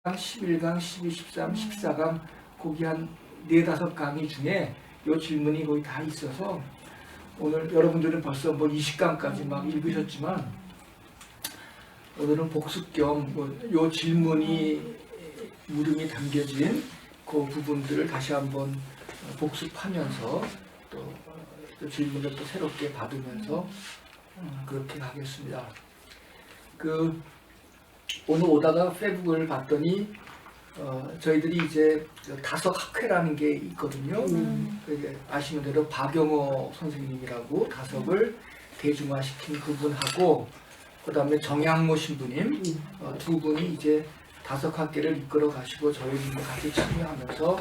11강, 12, 13, 14강 거기 한 4-5강의 중에 이 질문이 거의 다 있어서 오늘 여러분들은 벌써 뭐 20강까지 막 읽으셨지만 오늘은 복습 겸 이 질문이 물음이 담겨진 그 부분들을 다시 한번 복습하면서 또 질문을 또 새롭게 받으면서 그렇게 하겠습니다. 오늘 오다가 페북을 봤더니 저희들이 이제 다석학회라는 게 있거든요. 아시는 대로 박영호 선생님이라고 다석을 대중화시킨 그분하고 그 다음에 정양모 신부님 두 분이 이제 다석학회를 이끌어 가시고 저희들도 같이 참여하면서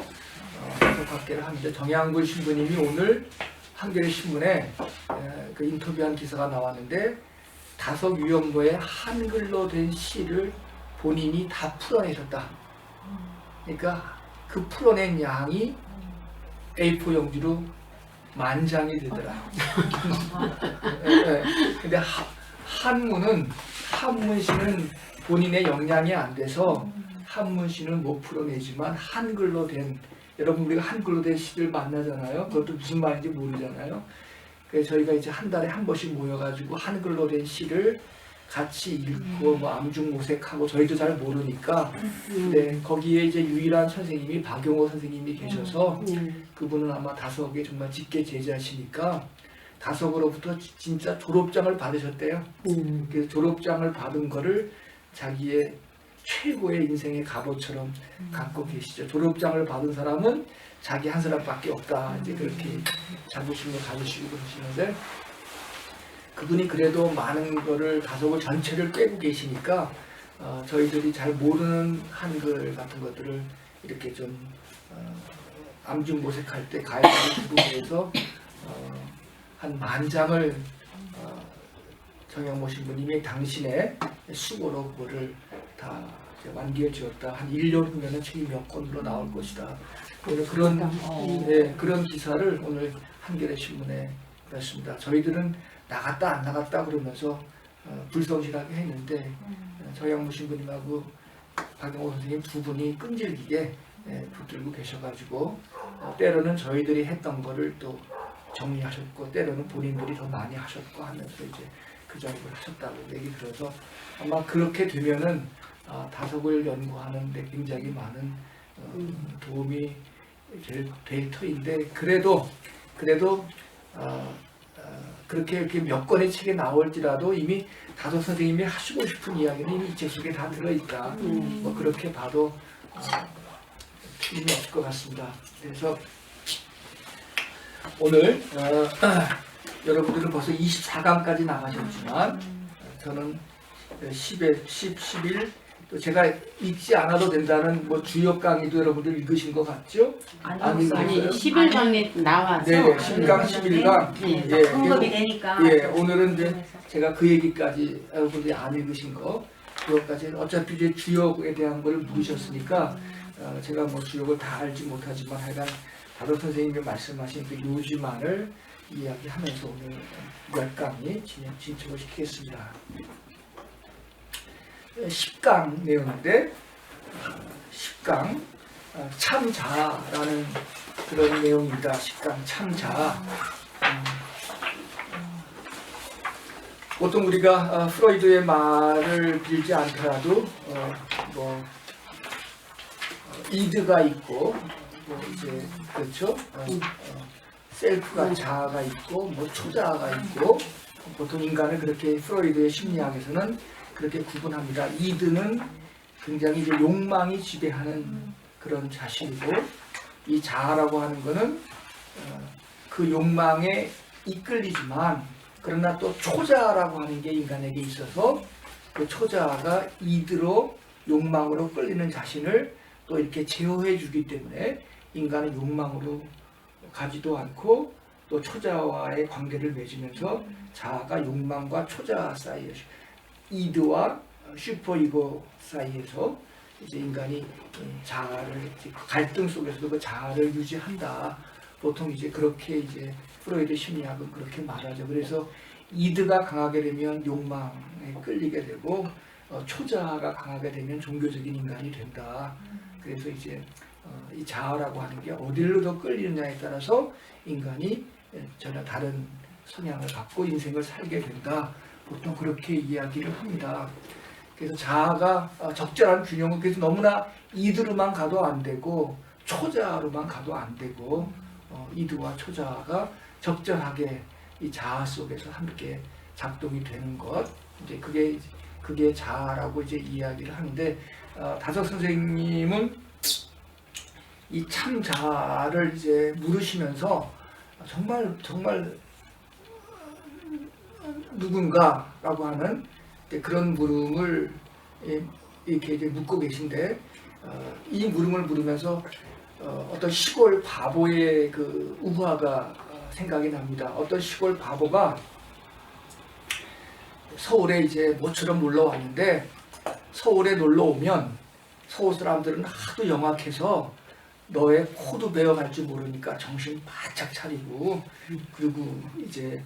다석학회를 하는데 정양모 신부님이 오늘 한겨레 신문에 그 인터뷰한 기사가 나왔는데 다석유형모의 한글로 된 시를 본인이 다 풀어내셨다. 그러니까 그 풀어낸 양이 A4 용지로 10,000장이 되더라. 근데 한문시는 본인의 역량이 안 돼서 한문시는 못 풀어내지만 한글로 된, 여러분 우리가 한글로 된 시를 만나잖아요. 그것도 무슨 말인지 모르잖아요. 그래서 저희가 이제 한 달에 한 번씩 모여가지고 한글로 된 시를 같이 읽고 뭐 암중모색하고 저희도 잘 모르니까 근데 거기에 이제 유일한 선생님이 박용호 선생님이 계셔서 그분은 아마 다석에 정말 직계 제자시니까 다석으로부터 진짜 졸업장을 받으셨대요. 그래서 졸업장을 받은 거를 자기의 최고의 인생의 갑옷처럼 갖고 계시죠. 졸업장을 받은 사람은 자기 한 사람밖에 없다. 이제 그렇게 자부심을 가지시고 그러시는데 그분이 그래도 많은 거를 다석을 전체를 꿰고 계시니까 저희들이 잘 모르는 한글 같은 것들을 이렇게 좀 암중모색할 때 가해자의 부분에서 한 10,000장을 정양모 신부님이 당신의 수고로 그거를 다 완기해 주었다. 한 1년 후면은 책이 몇 권으로 나올 것이다. 오늘 그런 기사를 오늘 한겨레 신문에 그랬습니다. 저희들은 나갔다 안 나갔다 그러면서 불성실하게 했는데 정양모 신부님하고 박영호 선생님 두 분이 끈질기게 붙들고 계셔가지고 때로는 저희들이 했던 거를 또 정리하셨고 때로는 본인들이 더 많이 하셨고 하면서 이제 그 작업을 하셨다고 얘기 들어서 아마 그렇게 되면은 다석을 연구하는 데 굉장히 많은 도움이 될 터인데 그래도 그렇게 이렇게 몇 권의 책에 나올지라도 이미 다석 선생님이 하시고 싶은 이야기는 이미 이 책 속에 다 들어있다. 뭐 그렇게 봐도 틀림이 없을 것 같습니다. 그래서 오늘 여러분들은 벌써 24강까지 나가셨지만 저는 10, 11 또 제가 읽지 않아도 된다는 뭐 주요 강의도 여러분들 읽으신 것 같죠? 아니 11강에 나와서 네, 10강, 11강 언급이 되니까 오늘은 이제 제가 그 얘기까지 여러분들이 안 읽으신 거 그것까지 어차피 이제 주역에 대한 걸 물으셨으니까 제가 뭐 주역을 다 알지 못하지만 하여간 다석 선생님이 말씀하신 그 요지만을 이야기하면서 오늘 10강이 진척을 시키겠습니다. 10강 내용인데 10강 참자라는 그런 내용입니다. 10강 참자. 보통 우리가 프로이드의 말을 빌지 않더라도 이드가 있고 이제 그렇죠. 셀프가 자아가 있고 뭐 초자아가 있고 보통 인간을 그렇게 프로이드의 심리학에서는 그렇게 구분합니다. 이드는 굉장히 이제 욕망이 지배하는 그런 자신이고 이 자아라고 하는 것은 그 욕망에 이끌리지만 그러나 또 초자아라고 하는 게 인간에게 있어서 그 초자아가 이드로 욕망으로 끌리는 자신을 또 이렇게 제어해 주기 때문에 인간은 욕망으로 가지도 않고 또 초자와의 관계를 맺으면서 자아가 욕망과 초자 사이에 이드와 슈퍼이고 사이에서 이제 인간이 자아를 갈등 속에서도 그 자아를 유지한다. 보통 이제 그렇게 이제 프로이드 심리학은 그렇게 말하죠. 그래서 이드가 강하게 되면 욕망에 끌리게 되고 초자아가 강하게 되면 종교적인 인간이 된다. 그래서 이제 이 자아라고 하는 게 어디로 더 끌리느냐에 따라서 인간이 전혀 다른 성향을 갖고 인생을 살게 된다. 보통 그렇게 이야기를 합니다. 그래서 자아가 적절한 균형은 그래서 너무나 이드로만 가도 안 되고 초자아로만 가도 안 되고 이드와 초자아가 적절하게 이 자아 속에서 함께 작동이 되는 것, 이제 그게 자아라고 이제 이야기를 하는데, 다섯 선생님은 이 참 자아를 이제 물으시면서 정말 누군가라고 하는 그런 물음을 이렇게 이제 묻고 계신데, 이 물음을 물으면서 어떤 시골 바보의 그 우화가 생각이 납니다. 어떤 시골 바보가 서울에 이제 모처럼 놀러 왔는데, 서울에 놀러 오면 서울 사람들은 하도 영악해서 너의 코도 베어갈 줄 모르니까 정신 바짝 차리고, 그리고 이제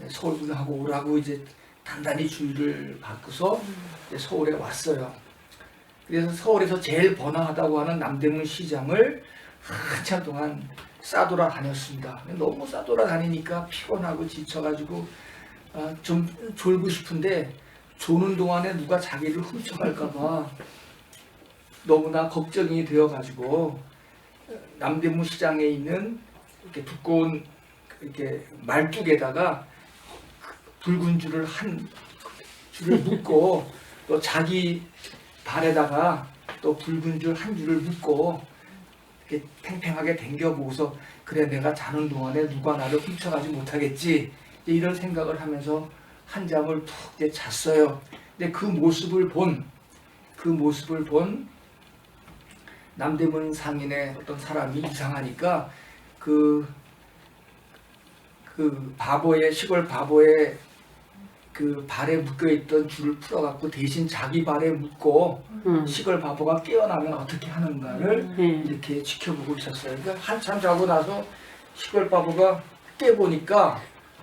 서울 구경하고 오라고 이제 단단히 주의를 받고서 이제 서울에 왔어요. 그래서 서울에서 제일 번화하다고 하는 남대문 시장을 한참 동안 싸돌아 다녔습니다. 너무 싸돌아 다니니까 피곤하고 지쳐가지고 좀 졸고 싶은데, 조는 동안에 누가 자기를 훔쳐갈까봐 너무나 걱정이 되어가지고 남대문 시장에 있는 이렇게 두꺼운 이렇게 말뚝에다가 붉은 줄을 한 줄을 묶고, 또 자기 발에다가 또 붉은 줄 한 줄을 묶고 이렇게 팽팽하게 당겨보고서, 그래 내가 자는 동안에 누가 나를 훔쳐가지 못하겠지, 이런 생각을 하면서 한잠을 푹 이제 잤어요. 근데 그 모습을 본 남대문 상인의 어떤 사람이 이상하니까 그 시골 바보의 그 발에 묶여있던 줄을 풀어갖고 대신 자기 발에 묶고 시골 바보가 깨어나면 어떻게 하는가를 이렇게 지켜보고 있었어요. 그러니까 한참 자고 나서 시골 바보가 깨보니까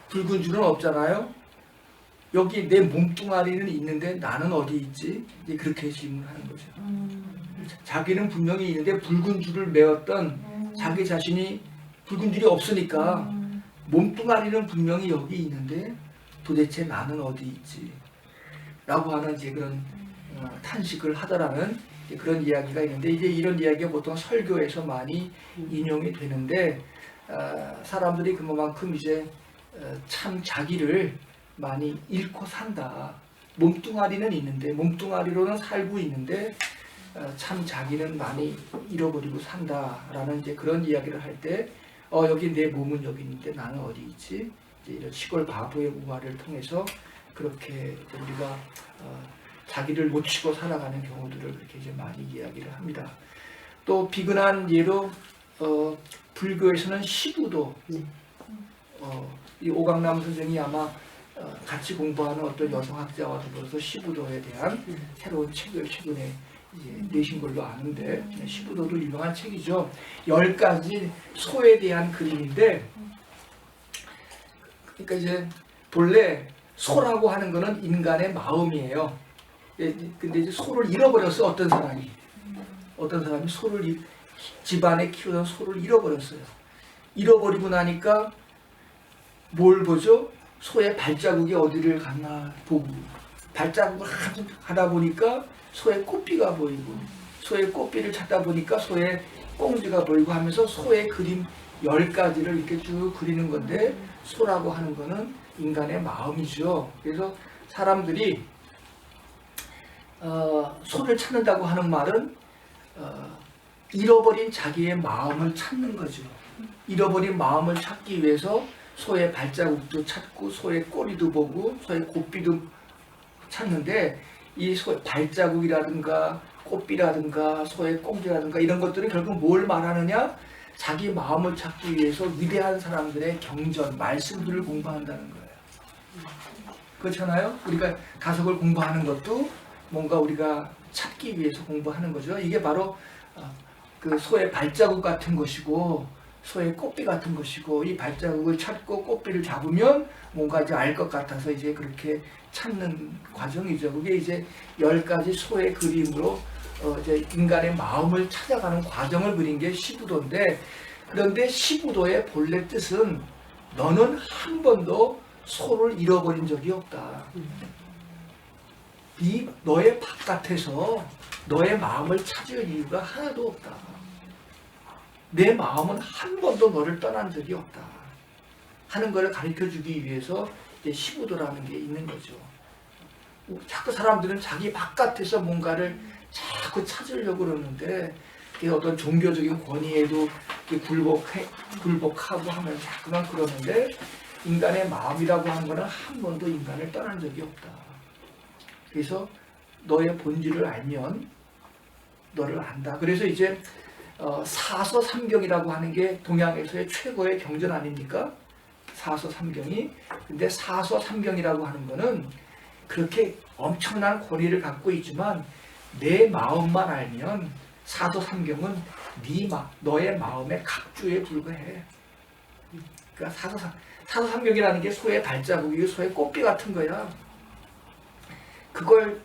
붉은 줄은 없잖아요. 여기 내 몸뚱아리는 있는데 나는 어디 있지? 이제 그렇게 질문하는 거죠. 자기는 분명히 있는데 붉은 줄을 메었던 자기 자신이 붉은 줄이 없으니까 몸뚱아리는 분명히 여기 있는데 도대체 나는 어디 있지? 라고 하는 이제 그런 탄식을 하더라는 그런 이야기가 있는데, 이제 이런 이야기가 보통 설교에서 많이 인용이 되는데, 사람들이 그만큼 이제 참 자기를 많이 잃고 산다. 몸뚱아리는 있는데, 몸뚱아리로는 살고 있는데 참 자기는 많이 잃어버리고 산다라는 이제 그런 이야기를 할 때, 여기 내 몸은 여기 있는데 나는 어디 있지? 이제 이런 시골 바보의 우화를 통해서 그렇게 우리가 자기를 놓치고 살아가는 경우들을 그렇게 이제 많이 이야기를 합니다. 또 비근한 예로 불교에서는 시부도, 이 오강남 선생이 아마 같이 공부하는 어떤 여성학자와 더불어서 시부도에 대한 새로운 책을 최근에 이제 내신 걸로 아는데, 시부도도 유명한 책이죠. 10가지 소에 대한 그림인데, 그러니까 이제 본래 소라고 하는 거는 인간의 마음이에요. 근데 이제 소를 잃어버렸어. 어떤 사람이 소를 집안에 키우던 소를 잃어버렸어요. 잃어버리고 나니까 뭘 보죠? 소의 발자국이 어디를 갔나 보고, 발자국을 하다 보니까 소의 꼬피가 보이고, 소의 꼬피를 찾다 보니까 소의 꽁지가 보이고 하면서 소의 그림 10가지를 이렇게 쭉 그리는 건데, 소라고 하는 거는 인간의 마음이죠. 그래서 사람들이 소를 찾는다고 하는 말은 잃어버린 자기의 마음을 찾는 거죠. 잃어버린 마음을 찾기 위해서 소의 발자국도 찾고 소의 꼬리도 보고 소의 고삐도 찾는데, 이 소의 발자국이라든가 꽃비라든가 소의 꽁지라든가 이런 것들은 결국 뭘 말하느냐? 자기 마음을 찾기 위해서 위대한 사람들의 경전, 말씀들을 공부한다는 거예요. 그렇잖아요? 우리가 가석을 공부하는 것도 뭔가 우리가 찾기 위해서 공부하는 거죠. 이게 바로 그 소의 발자국 같은 것이고, 소의 꽃비 같은 것이고 이 발자국을 찾고 꽃비를 잡으면 뭔가 이제 알 것 같아서 이제 그렇게 찾는 과정이죠. 그게 이제 10가지 소의 그림으로 이제 인간의 마음을 찾아가는 과정을 그린 게 시부도인데, 그런데 시부도의 본래 뜻은 너는 한 번도 소를 잃어버린 적이 없다. 너의 바깥에서 너의 마음을 찾을 이유가 하나도 없다. 내 마음은 한 번도 너를 떠난 적이 없다 하는 것을 가르쳐주기 위해서 이제 시부도라는 게 있는 거죠. 자꾸 사람들은 자기 바깥에서 뭔가를 자꾸 찾으려고 그러는데, 어떤 종교적인 권위에도 굴복하고 하면 자꾸만 그러는데, 인간의 마음이라고 하는 거는 한 번도 인간을 떠난 적이 없다. 그래서 너의 본질을 알면 너를 안다. 그래서 이제 사서삼경이라고 하는 게 동양에서의 최고의 경전 아닙니까? 사서삼경이. 근데 사서삼경이라고 하는 거는 그렇게 엄청난 권위를 갖고 있지만 내 마음만 알면 사서삼경은 너의 마음의 각주에 불과해. 그러니까 사서삼경이라는 게 소의 발자국이고 소의 꽃비 같은 거야. 그걸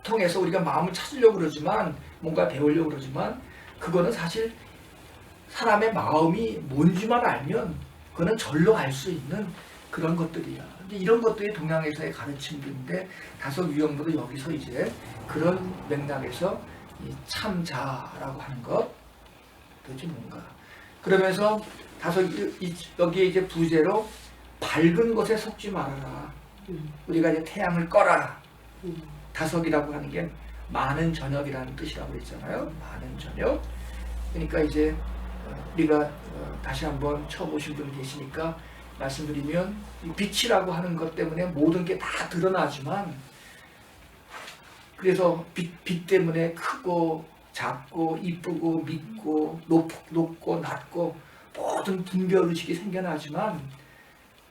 통해서 우리가 마음을 찾으려고 그러지만, 뭔가 배우려고 그러지만, 그거는 사실 사람의 마음이 뭔지만 알면 그거는 절로 알 수 있는 그런 것들이야. 근데 이런 것들이 동양에서의 가르침들인데, 다섯 유형도 여기서 이제 그런 맥락에서 이 참자라고 하는 것 도대체 뭔가. 그러면서 여기에 이제 부제로 밝은 것에 속지 말아라. 우리가 이제 태양을 꺼라. 다석이라고 하는 게 많은 저녁이라는 뜻이라고 했잖아요. 많은 저녁. 그러니까 이제 우리가 다시 한번 쳐보신 분 계시니까 말씀드리면, 이 빛이라고 하는 것 때문에 모든 게 다 드러나지만, 그래서 빛 때문에 크고 작고 이쁘고 밉고 높고 낮고 모든 분별의식이 생겨나지만,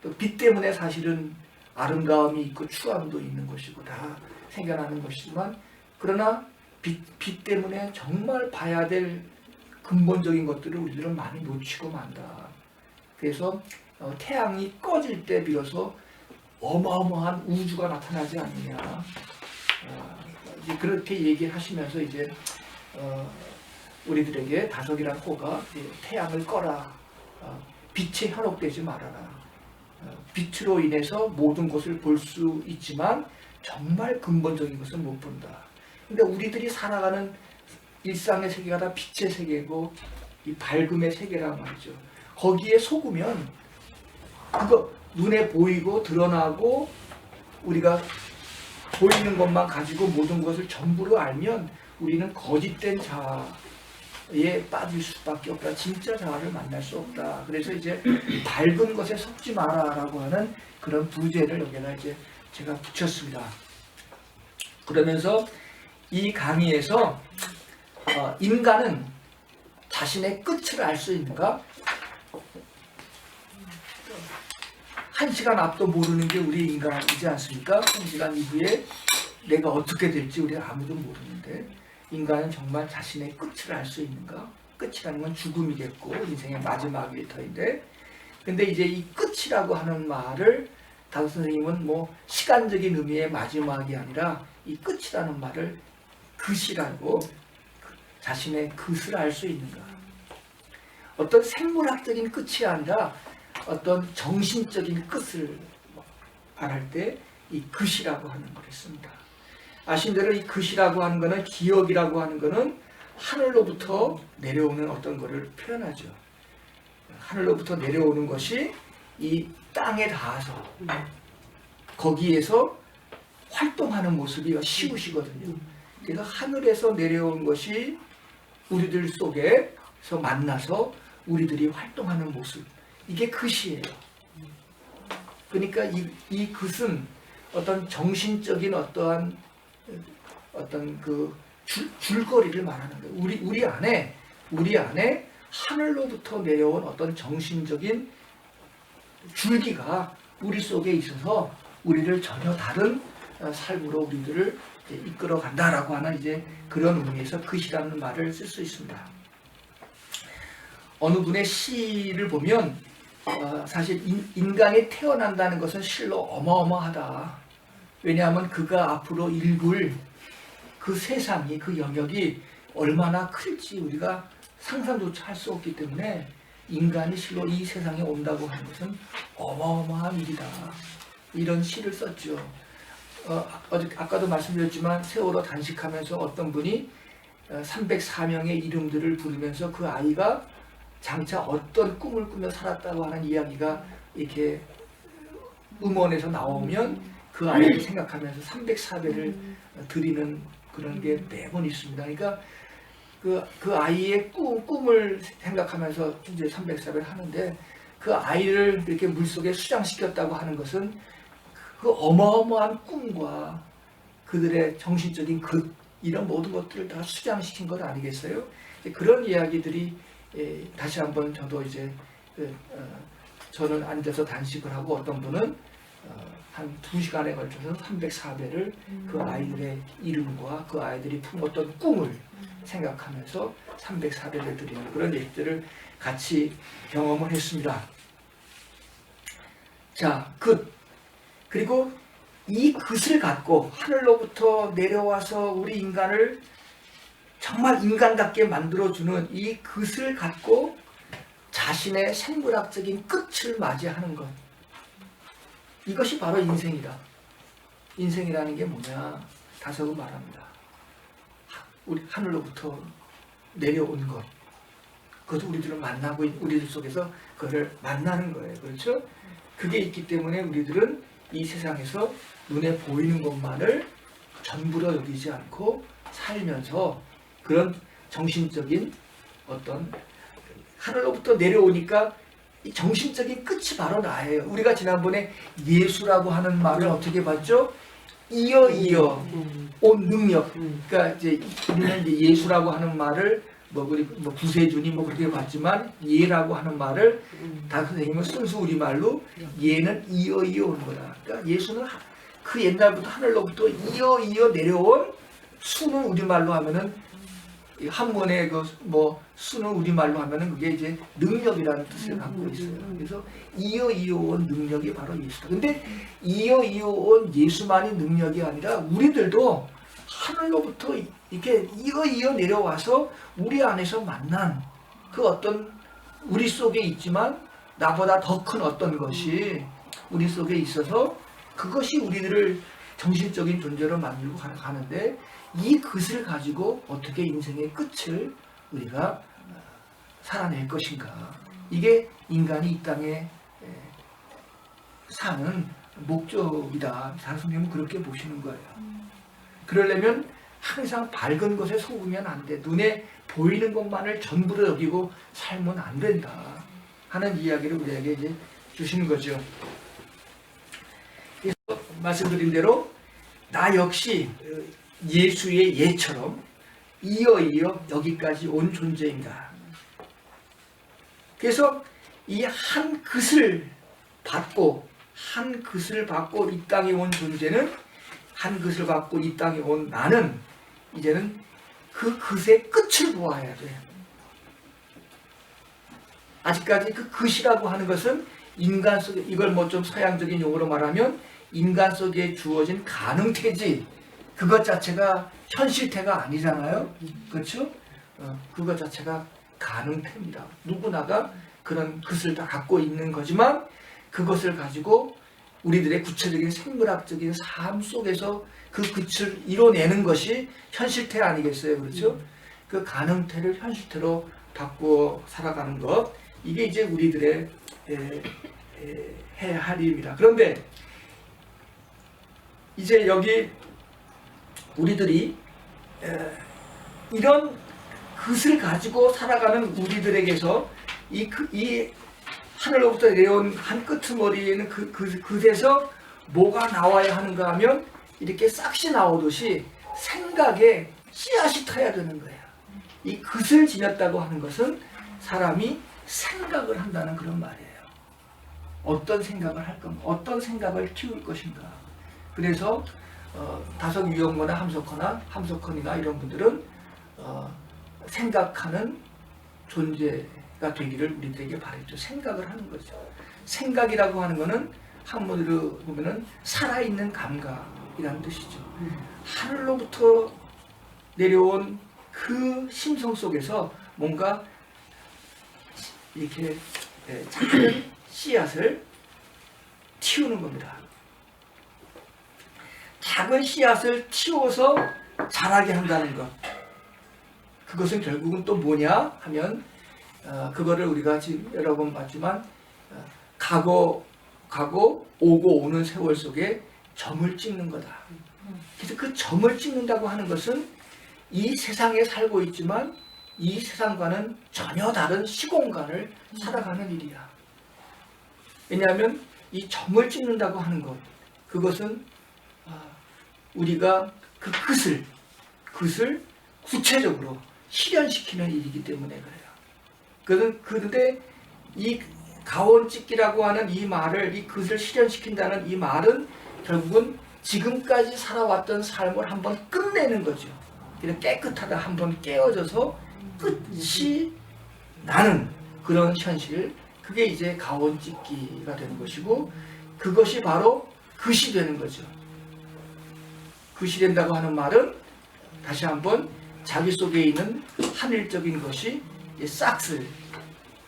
또 빛 때문에 사실은 아름다움이 있고 추함도 있는 것이고 다 생겨나는 것이지만, 그러나 빛 때문에 정말 봐야 될 근본적인 것들을 우리들은 많이 놓치고 만다. 그래서 태양이 꺼질 때 비로소 어마어마한 우주가 나타나지 않느냐. 이제 그렇게 얘기를 하시면서 이제 우리들에게 다석이란 호가 태양을 꺼라. 빛에 현혹되지 말아라. 빛으로 인해서 모든 것을 볼 수 있지만 정말 근본적인 것은 못 본다. 근데 우리들이 살아가는 일상의 세계가 다 빛의 세계고 이 밝음의 세계란 말이죠. 거기에 속으면 그거 눈에 보이고 드러나고 우리가 보이는 것만 가지고 모든 것을 전부로 알면 우리는 거짓된 자아에 빠질 수밖에 없다. 진짜 자아를 만날 수 없다. 그래서 이제 밝은 것에 속지 마라라고 하는 그런 부제를 여기다 이제 제가 붙였습니다. 그러면서 이 강의에서 인간은 자신의 끝을 알 수 있는가? 1시간 앞도 모르는 게 우리 인간이지 않습니까? 1시간 이후에 내가 어떻게 될지 우리 아무도 모르는데, 인간은 정말 자신의 끝을 알 수 있는가? 끝이라는 건 죽음이겠고 인생의 마지막 일터인데, 근데 이제 이 끝이라고 하는 말을 다섯 선생님은 뭐 시간적인 의미의 마지막이 아니라 이 끝이라는 말을 끝이라고, 자신의 끝을 알 수 있는가? 어떤 생물학적인 끝이 아니라 어떤 정신적인 끝을 말할 때 이 끝이라고 하는 걸 씁니다. 아신 대로 이 끝이라고 하는 거는, 기억이라고 하는 거는 하늘로부터 내려오는 어떤 거를 표현하죠. 하늘로부터 내려오는 것이 이 땅에 닿아서 거기에서 활동하는 모습이 시우시거든요. 그래서 하늘에서 내려온 것이 우리들 속에서 만나서 우리들이 활동하는 모습, 이게 끝이에요. 그러니까 이 끝은 어떤 정신적인 어떤 그 줄거리를 말하는 거예요. 우리 안에 하늘로부터 내려온 어떤 정신적인 줄기가 우리 속에 있어서 우리를 전혀 다른 삶으로 우리들을 이끌어 간다라고 하는 이제 그런 의미에서 끝이라는 말을 쓸 수 있습니다. 어느 분의 시를 보면 사실 인간이 태어난다는 것은 실로 어마어마하다. 왜냐하면 그가 앞으로 일굴 그 세상이, 그 영역이 얼마나 클지 우리가 상상조차 할 수 없기 때문에 인간이 실로 이 세상에 온다고 하는 것은 어마어마한 일이다. 이런 시를 썼죠. 아까도 말씀드렸지만 세월호 단식하면서 어떤 분이 304명의 이름들을 부르면서 그 아이가 장차 어떤 꿈을 꾸며 살았다고 하는 이야기가 이렇게 음원에서 나오면 그 아이를 생각하면서 304배를 드리는 그런 게 매번 있습니다. 그러니까 그 아이의 꿈을 생각하면서 이제 304배를 하는데 그 아이를 이렇게 물속에 수장시켰다고 하는 것은 그 어마어마한 꿈과 그들의 정신적인 이런 모든 것들을 다 수장시킨 것 아니겠어요? 그런 이야기들이 다시 한번 저도 이제 저는 앉아서 단식을 하고 어떤 분은 한 2시간에 걸쳐서 304배를 그 아이들의 이름과 그 아이들이 품었던 꿈을 생각하면서 304배를 드리는 그런 일들을 같이 경험을 했습니다. 자, 그리고 이 굿을 갖고 하늘로부터 내려와서 우리 인간을 정말 인간답게 만들어주는 이 굿을 갖고 자신의 생물학적인 끝을 맞이하는 것. 이것이 바로 인생이다. 인생이라는 게 뭐냐? 다섯은 말합니다. 우리 하늘로부터 내려온 것. 그것도 우리들은 만나고 우리들 속에서 그것을 만나는 거예요. 그렇죠? 그게 있기 때문에 우리들은 이 세상에서 눈에 보이는 것만을 전부로 여기지 않고 살면서 그런 정신적인 어떤 하늘로부터 내려오니까 이 정신적인 끝이 바로 나예요. 우리가 지난번에 예수라고 하는 말을 어떻게 봤죠? 이어 온 능력. 그러니까 이제 우리는 이제 예수라고 하는 말을 우리 구세주니 그렇게 봤지만 예라고 하는 말을 다 선생님은 순수 우리말로 예는 이어 온 거다. 그러니까 예수는 그 옛날부터 하늘로부터 이어 내려온 수는 우리말로 하면은 한문의 수는 우리말로 하면은 그게 이제 능력이라는 뜻을 갖고 있어요. 그래서 이어 온 능력이 바로 예수다. 근데 이어 온 예수만이 능력이 아니라 우리들도 하늘로부터 이렇게 이어 내려와서 우리 안에서 만난 그 어떤 우리 속에 있지만 나보다 더 큰 어떤 것이 우리 속에 있어서 그것이 우리들을 정신적인 존재로 만들고 가는데 이 것을 가지고 어떻게 인생의 끝을 우리가 살아낼 것인가. 이게 인간이 이 땅에 사는 목적이다. 선생님은 그렇게 보시는 거예요. 그러려면 항상 밝은 것에 속으면 안 돼. 눈에 보이는 것만을 전부로 여기고 살면 안 된다. 하는 이야기를 우리에게 이제 주시는 거죠. 그래서 말씀드린 대로 나 역시 예수의 예처럼 이어 여기까지 온 존재입니다. 그래서 이 한 것을 받고 이 땅에 온 존재는 한 것을 받고 이 땅에 온 나는 이제는 그 것의 끝을 보아야 돼. 아직까지 그 것이라고 하는 것은 인간 속에 이걸 좀 서양적인 용어로 말하면 인간 속에 주어진 가능태지 그것 자체가 현실태가 아니잖아요. 그렇죠? 그것 자체가 가능태입니다. 누구나가 그런 것을 다 갖고 있는 거지만 그것을 가지고 우리들의 구체적인 생물학적인 삶 속에서 그 끝을 이뤄내는 것이 현실태 아니겠어요? 그렇죠? 그 가능태를 현실태로 바꾸어 살아가는 것 이게 이제 우리들의 해야 할 일입니다. 그런데 이제 여기 우리들이 이런 것을 가지고 살아가는 우리들에게서 이 하늘로부터 내려온 한 끄트머리에는 그에서 뭐가 나와야 하는가 하면 이렇게 싹시 나오듯이 생각에 씨앗이 터야 되는 거예요. 이 것을 지녔다고 하는 것은 사람이 생각을 한다는 그런 말이에요. 어떤 생각을 할 건가, 어떤 생각을 키울 것인가. 그래서 다섯 유형거나 함석헌이나 이런 분들은 생각하는 존재가 되기를 우리들에게 바랬죠. 생각을 하는 거죠. 생각이라고 하는 거는 한문으로 보면은 살아있는 감각이라는 뜻이죠. 하늘로부터 내려온 그 심성 속에서 뭔가 이렇게 작은 씨앗을 틔우는 겁니다. 작은 씨앗을 틔워서 자라게 한다는 것. 그것은 결국은 또 뭐냐 하면 그거를 우리가 지금 여러 번 봤지만 가고 오고 오는 세월 속에 점을 찍는 거다. 그래서 그 점을 찍는다고 하는 것은 이 세상에 살고 있지만 이 세상과는 전혀 다른 시공간을 살아가는 일이야. 왜냐하면 이 점을 찍는다고 하는 것, 그것은 우리가 그 그것을 구체적으로 실현시키는 일이기 때문에 그래요. 그런데 이 가원찍기라고 하는 이 말을, 이 그것을 실현시킨다는 이 말은 결국은 지금까지 살아왔던 삶을 한번 끝내는 거죠. 그냥 깨끗하다 한번 깨어져서 끝이 나는 그런 현실, 그게 이제 가원찍기가 되는 것이고, 그것이 바로 그시 되는 거죠. 그시 된다고 하는 말은 다시 한번 자기 속에 있는 하늘적인 것이 싹을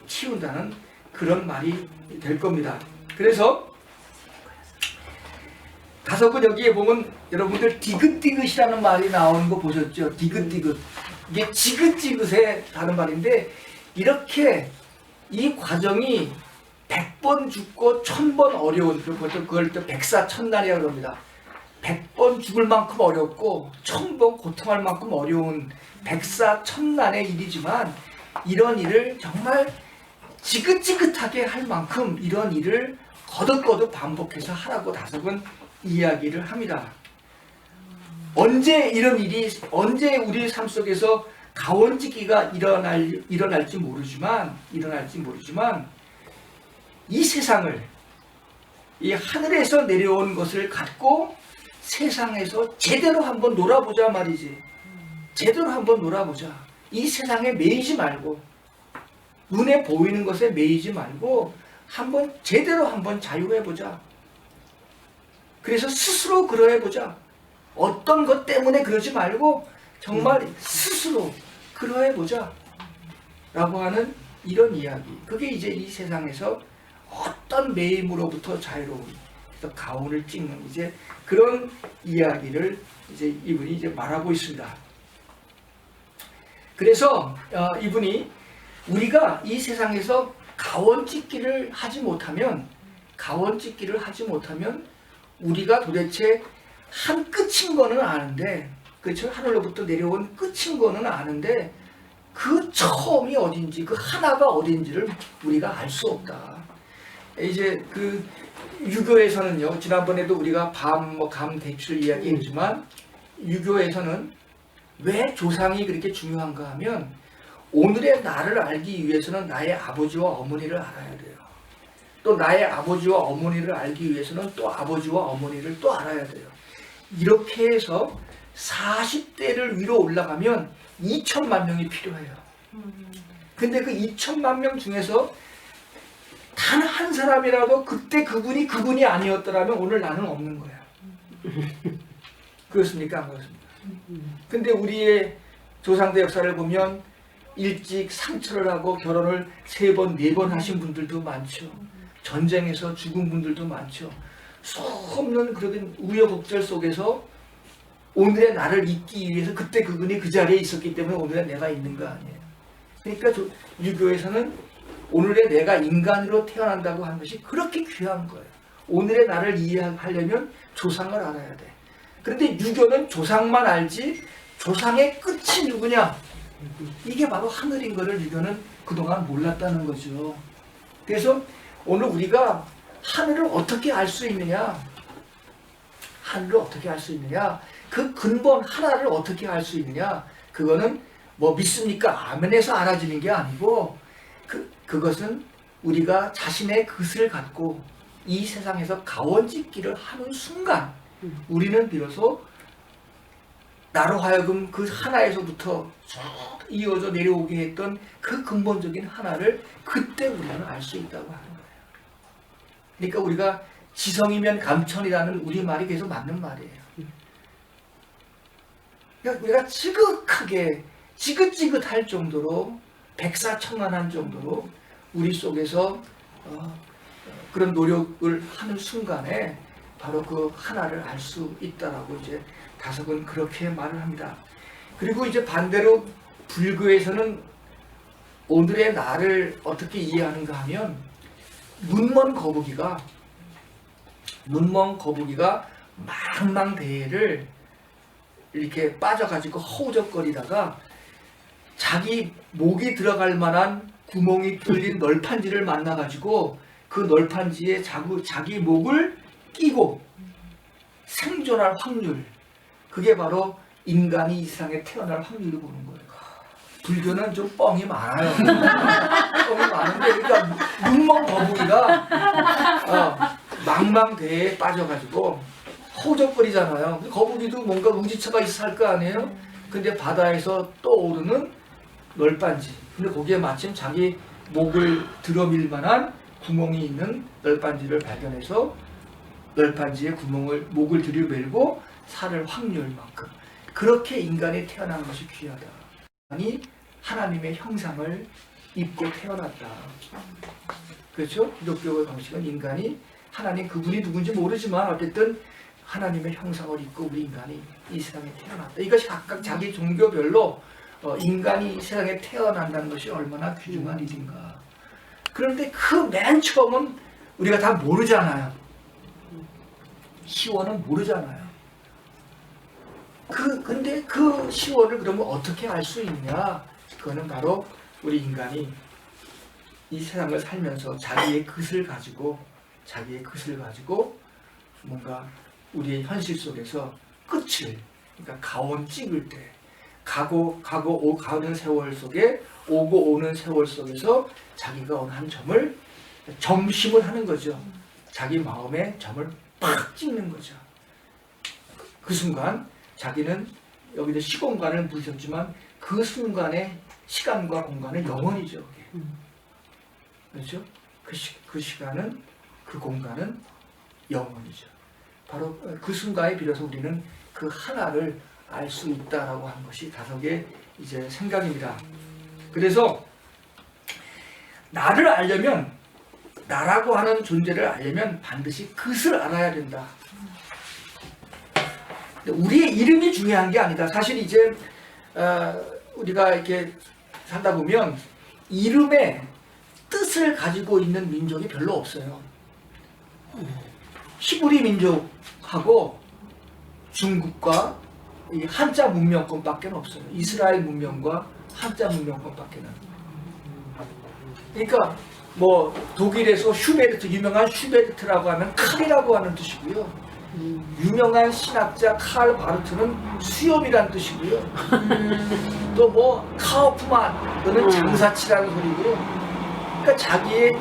키운다는 그런 말이 될 겁니다. 그래서 다섯군 여기에 보면 여러분들 디귿디귿이라는 말이 나오는 거 보셨죠? 디귿디귿. 이게 지긋지긋의 다른 말인데, 이렇게 이 과정이 100번 죽고 1000번 어려운, 그걸 또 백사천난이라고 합니다. 100번 죽을 만큼 어렵고 1000번 고통할 만큼 어려운 백사천난의 일이지만, 이런 일을 정말 지긋지긋하게 할 만큼 이런 일을 거듭거듭 반복해서 하라고 다섯은 이야기를 합니다. 언제 이런 일이, 언제 우리 삶 속에서 가원찍기가 일어날지 모르지만 이 세상을, 이 하늘에서 내려온 것을 갖고 세상에서 제대로 한번 놀아보자 말이지. 제대로 한번 놀아보자. 이 세상에 매이지 말고, 눈에 보이는 것에 매이지 말고 한번 제대로 한번 자유해보자. 그래서 스스로 그러해보자. 어떤 것 때문에 그러지 말고 정말 스스로 그러해보자 라고 하는 이런 이야기. 그게 이제 이 세상에서 어떤 매임으로부터 자유로운, 그래서 가온을 찍는 이제 그런 이야기를 이제 이분이 이제 말하고 있습니다. 그래서 이분이 우리가 이 세상에서 가원찍기를 하지 못하면 우리가 도대체 한 끝인 거는 아는데, 그렇죠? 하늘로부터 내려온 끝인 거는 아는데 그 처음이 어딘지, 그 하나가 어딘지를 우리가 알 수 없다. 이제 그 유교에서는요, 지난번에도 우리가 감 대출 이야기했지만, 유교에서는 왜 조상이 그렇게 중요한가 하면, 오늘의 나를 알기 위해서는 나의 아버지와 어머니를 알아야 돼요. 또 나의 아버지와 어머니를 알기 위해서는 또 아버지와 어머니를 또 알아야 돼요. 이렇게 해서 40대를 위로 올라가면 2천만 명이 필요해요. 근데 그 2천만 명 중에서 단 한 사람이라도 그때 그분이 아니었더라면 오늘 나는 없는 거야. 그렇습니까? 안 그렇습니까? 근데 우리의 조상들 역사를 보면 일찍 상처를 하고 결혼을 3번, 4번 하신 분들도 많죠. 전쟁에서 죽은 분들도 많죠. 수없는 그런 우여곡절 속에서 오늘의 나를 잊기 위해서 그때 그분이 그 자리에 있었기 때문에 오늘의 내가 있는 거 아니에요. 그러니까 유교에서는 오늘의 내가 인간으로 태어난다고 하는 것이 그렇게 귀한 거예요. 오늘의 나를 이해하려면 조상을 알아야 돼. 그런데 유교는 조상만 알지 조상의 끝이 누구냐? 이게 바로 하늘인 것을 유교는 그동안 몰랐다는 거죠. 그래서 오늘 우리가 하늘을 어떻게 알 수 있느냐? 하늘을 어떻게 알 수 있느냐? 그 근본 하나를 어떻게 알 수 있느냐? 그거는 뭐 믿습니까? 아멘에서 알아지는 게 아니고, 그것은 우리가 자신의 것을 갖고 이 세상에서 가원짓기를 하는 순간 우리는 비로소 나로 하여금 그 하나에서부터 쭉 이어져 내려오게 했던 그 근본적인 하나를 그때 우리는 알 수 있다고 하는 거예요. 그러니까 우리가 지성이면 감천이라는 우리말이 계속 맞는 말이에요. 그러니까 우리가 지극하게 지긋지긋할 정도로 백사천만한 정도로 우리 속에서 그런 노력을 하는 순간에 바로 그 하나를 알 수 있다라고 이제 다석은 그렇게 말을 합니다. 그리고 이제 반대로 불교에서는 오늘의 나를 어떻게 이해하는가 하면 눈먼 거북이가 망망대해를 이렇게 빠져가지고 허우적거리다가 자기 목이 들어갈 만한 구멍이 뚫린 널판지를 만나가지고 그 널판지에 자기 목을 끼고 생존할 확률, 그게 바로 인간이 이 세상에 태어날 확률을 보는 거예요. 불교는 좀 뻥이 많아요. 뻥이 많은데, 그러니까 눈먼 거북이가 망망대해에 빠져가지고 허우적거리잖아요. 거북이도 뭔가 우지처가 있어 할 거 아니에요? 근데 바다에서 떠오르는 널빤지, 근데 거기에 마침 자기 목을 들어밀 만한 구멍이 있는 널빤지를 발견해서 널빤지에 목을 들이밀고 살을 확률만큼, 그렇게 인간이 태어난 것이 귀하다. 인간이 하나님의 형상을 입고 태어났다. 그렇죠? 기독교의 방식은 인간이 하나님 그분이 누군지 모르지만 어쨌든 하나님의 형상을 입고 우리 인간이 이 세상에 태어났다. 이것이 각각 자기 종교별로 인간이 이 세상에 태어난다는 것이 얼마나 귀중한 일인가. 그런데 그 맨 처음은 우리가 다 모르잖아요. 시원은 모르잖아요. 근데 그 시원을 그러면 어떻게 알 수 있냐? 그거는 바로 우리 인간이 이 세상을 살면서 자기의 것을 가지고 뭔가 우리의 현실 속에서 끝을, 그러니까 가온 찍을 때 가는 세월 속에 오고 오는 세월 속에서 자기가 원하는 점을 점심을 하는 거죠. 자기 마음에 점을 팍 찍는 거죠. 그 순간 자기는 여기도 시공간을 부르셨지만 그 순간의 시간과 공간은 영원이죠. 그렇죠? 그 시간은, 그 공간은 영원이죠. 바로 그 순간에 비로소 우리는 그 하나를 알 수 있다라고 하는 것이 다석의 이제 생각입니다. 그래서 나를 알려면, 나라고 하는 존재를 알려면 반드시 그것을 알아야 된다. 우리의 이름이 중요한 게 아니다. 사실 이제 우리가 이렇게 살다 보면 이름의 뜻을 가지고 있는 민족이 별로 없어요. 히브리 민족하고 중국과 이 한자 문명권밖에 없어요. 이스라엘 문명과 한자 문명권밖에는. 그러니까 뭐 독일에서 슈베르트, 유명한 슈베르트라고 하면 칼이라고 하는 뜻이고요. 유명한 신학자 칼 바르트는 수염이라는 뜻이고요. 또 뭐 카우프만, 그는 장사치라는 소리고요. 그러니까 자기의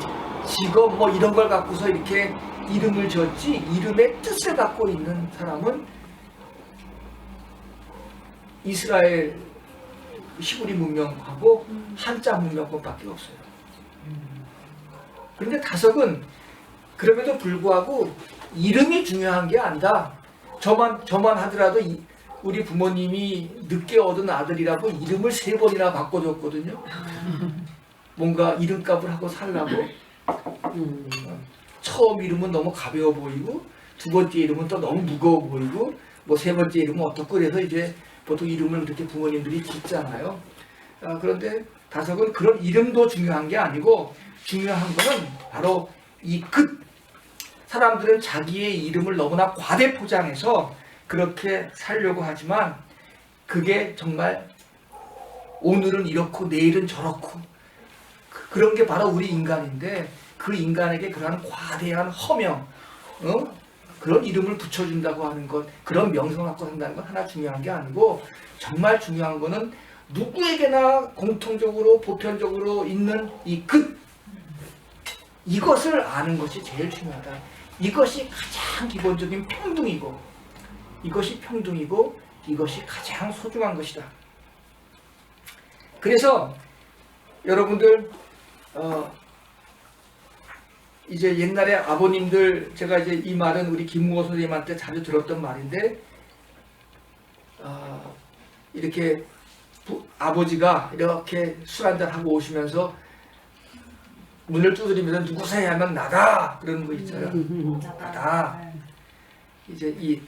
직업 뭐 이런 걸 갖고서 이렇게 이름을 지었지, 이름의 뜻을 갖고 있는 사람은 이스라엘 히브리 문명하고 한자 문명권밖에 없어요. 그런데 다석은 그럼에도 불구하고 이름이 중요한 게 아니다. 저만 하더라도 우리 부모님이 늦게 얻은 아들이라고 이름을 3번이나 바꿔줬거든요. 뭔가 이름값을 하고 살라고. 처음 이름은 너무 가벼워 보이고, 두 번째 이름은 또 너무 무거워 보이고, 뭐 세 번째 이름은 어떻고, 그래서 이제 보통 이름을 그렇게 부모님들이 짓잖아요. 그런데 다석은 그런 이름도 중요한 게 아니고, 중요한 거는 바로 이 끝. 사람들은 자기의 이름을 너무나 과대 포장해서 그렇게 살려고 하지만 그게 정말 오늘은 이렇고 내일은 저렇고 그런 게 바로 우리 인간인데, 그 인간에게 그러한 과대한 허명, 그런 이름을 붙여준다고 하는 것, 그런 명성을 갖고 산다는 건 하나 중요한 게 아니고, 정말 중요한 거는 누구에게나 공통적으로 보편적으로 있는 이 끝, 이것을 아는 것이 제일 중요하다. 이것이 가장 기본적인 평등이고, 이것이 가장 소중한 것이다. 그래서 여러분들 이제 옛날에 아버님들, 제가 이제 이 말은 우리 김무호 선생님한테 자주 들었던 말인데, 이렇게 아버지가 이렇게 술 한잔 하고 오시면서 문을 두드리면서 누구세요 하면 나다 그러는 거 있잖아요. 나다. 이제 이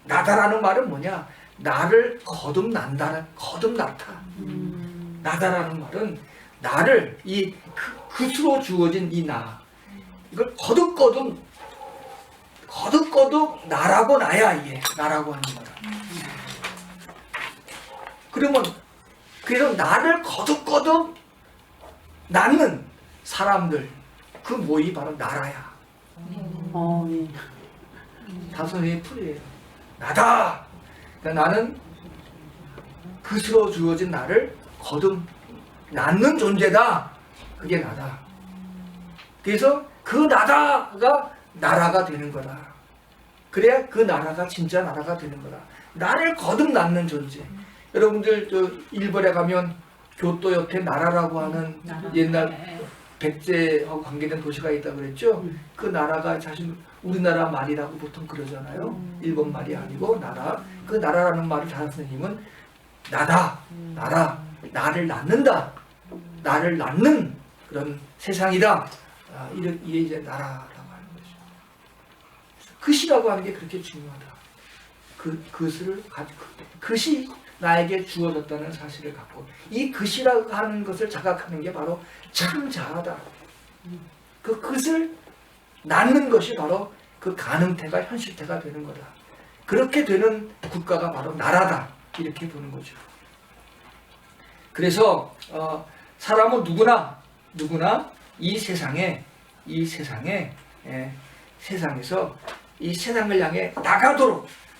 나다라는 말은 뭐냐? 나를 거듭난다, 거듭났다. 나다라는 말은 나를 이 그스로 주어진 이 나, 이걸 거듭 나라고 나야, 이게 나라고 하는 거다. 그러면 그래서 나를 거듭 낳는 사람들, 그 모이 바로 나라야. 예. 다선의 풀이에요. 나다. 그러니까 나는 그스로 주어진 나를 거듭 낳는 존재다. 그게 나다. 그래서 그 나다가 나라가 되는 거다. 그래야 그 나라가 진짜 나라가 되는 거다. 나를 거듭 낳는 존재. 여러분들 저 일본에 가면 교토 옆에 나라라고 하는 옛날 백제하고 관계된 도시가 있다고 그랬죠. 그 나라가 사실 우리나라 말이라고 보통 그러잖아요. 일본 말이 아니고 나라. 그 나라라는 말을 다른 선생님은 나다, 나라, 나를 낳는다, 나를 낳는 그런 세상이다. 이게 이제 나라라고 하는 거죠. 그시라고 하는 게 그렇게 중요하다. 그것을 가지고, 그시 나에게 주어졌다는 사실을 갖고, 이 그시라고 하는 것을 자각하는 게 바로 참 자아다. 그 그것을 낳는 것이 바로 그 가능태가 현실태가 되는 거다. 그렇게 되는 국가가 바로 나라다. 이렇게 보는 거죠. 그래서 사람은 누구나 이 세상에 세상에서 이 세상을 향해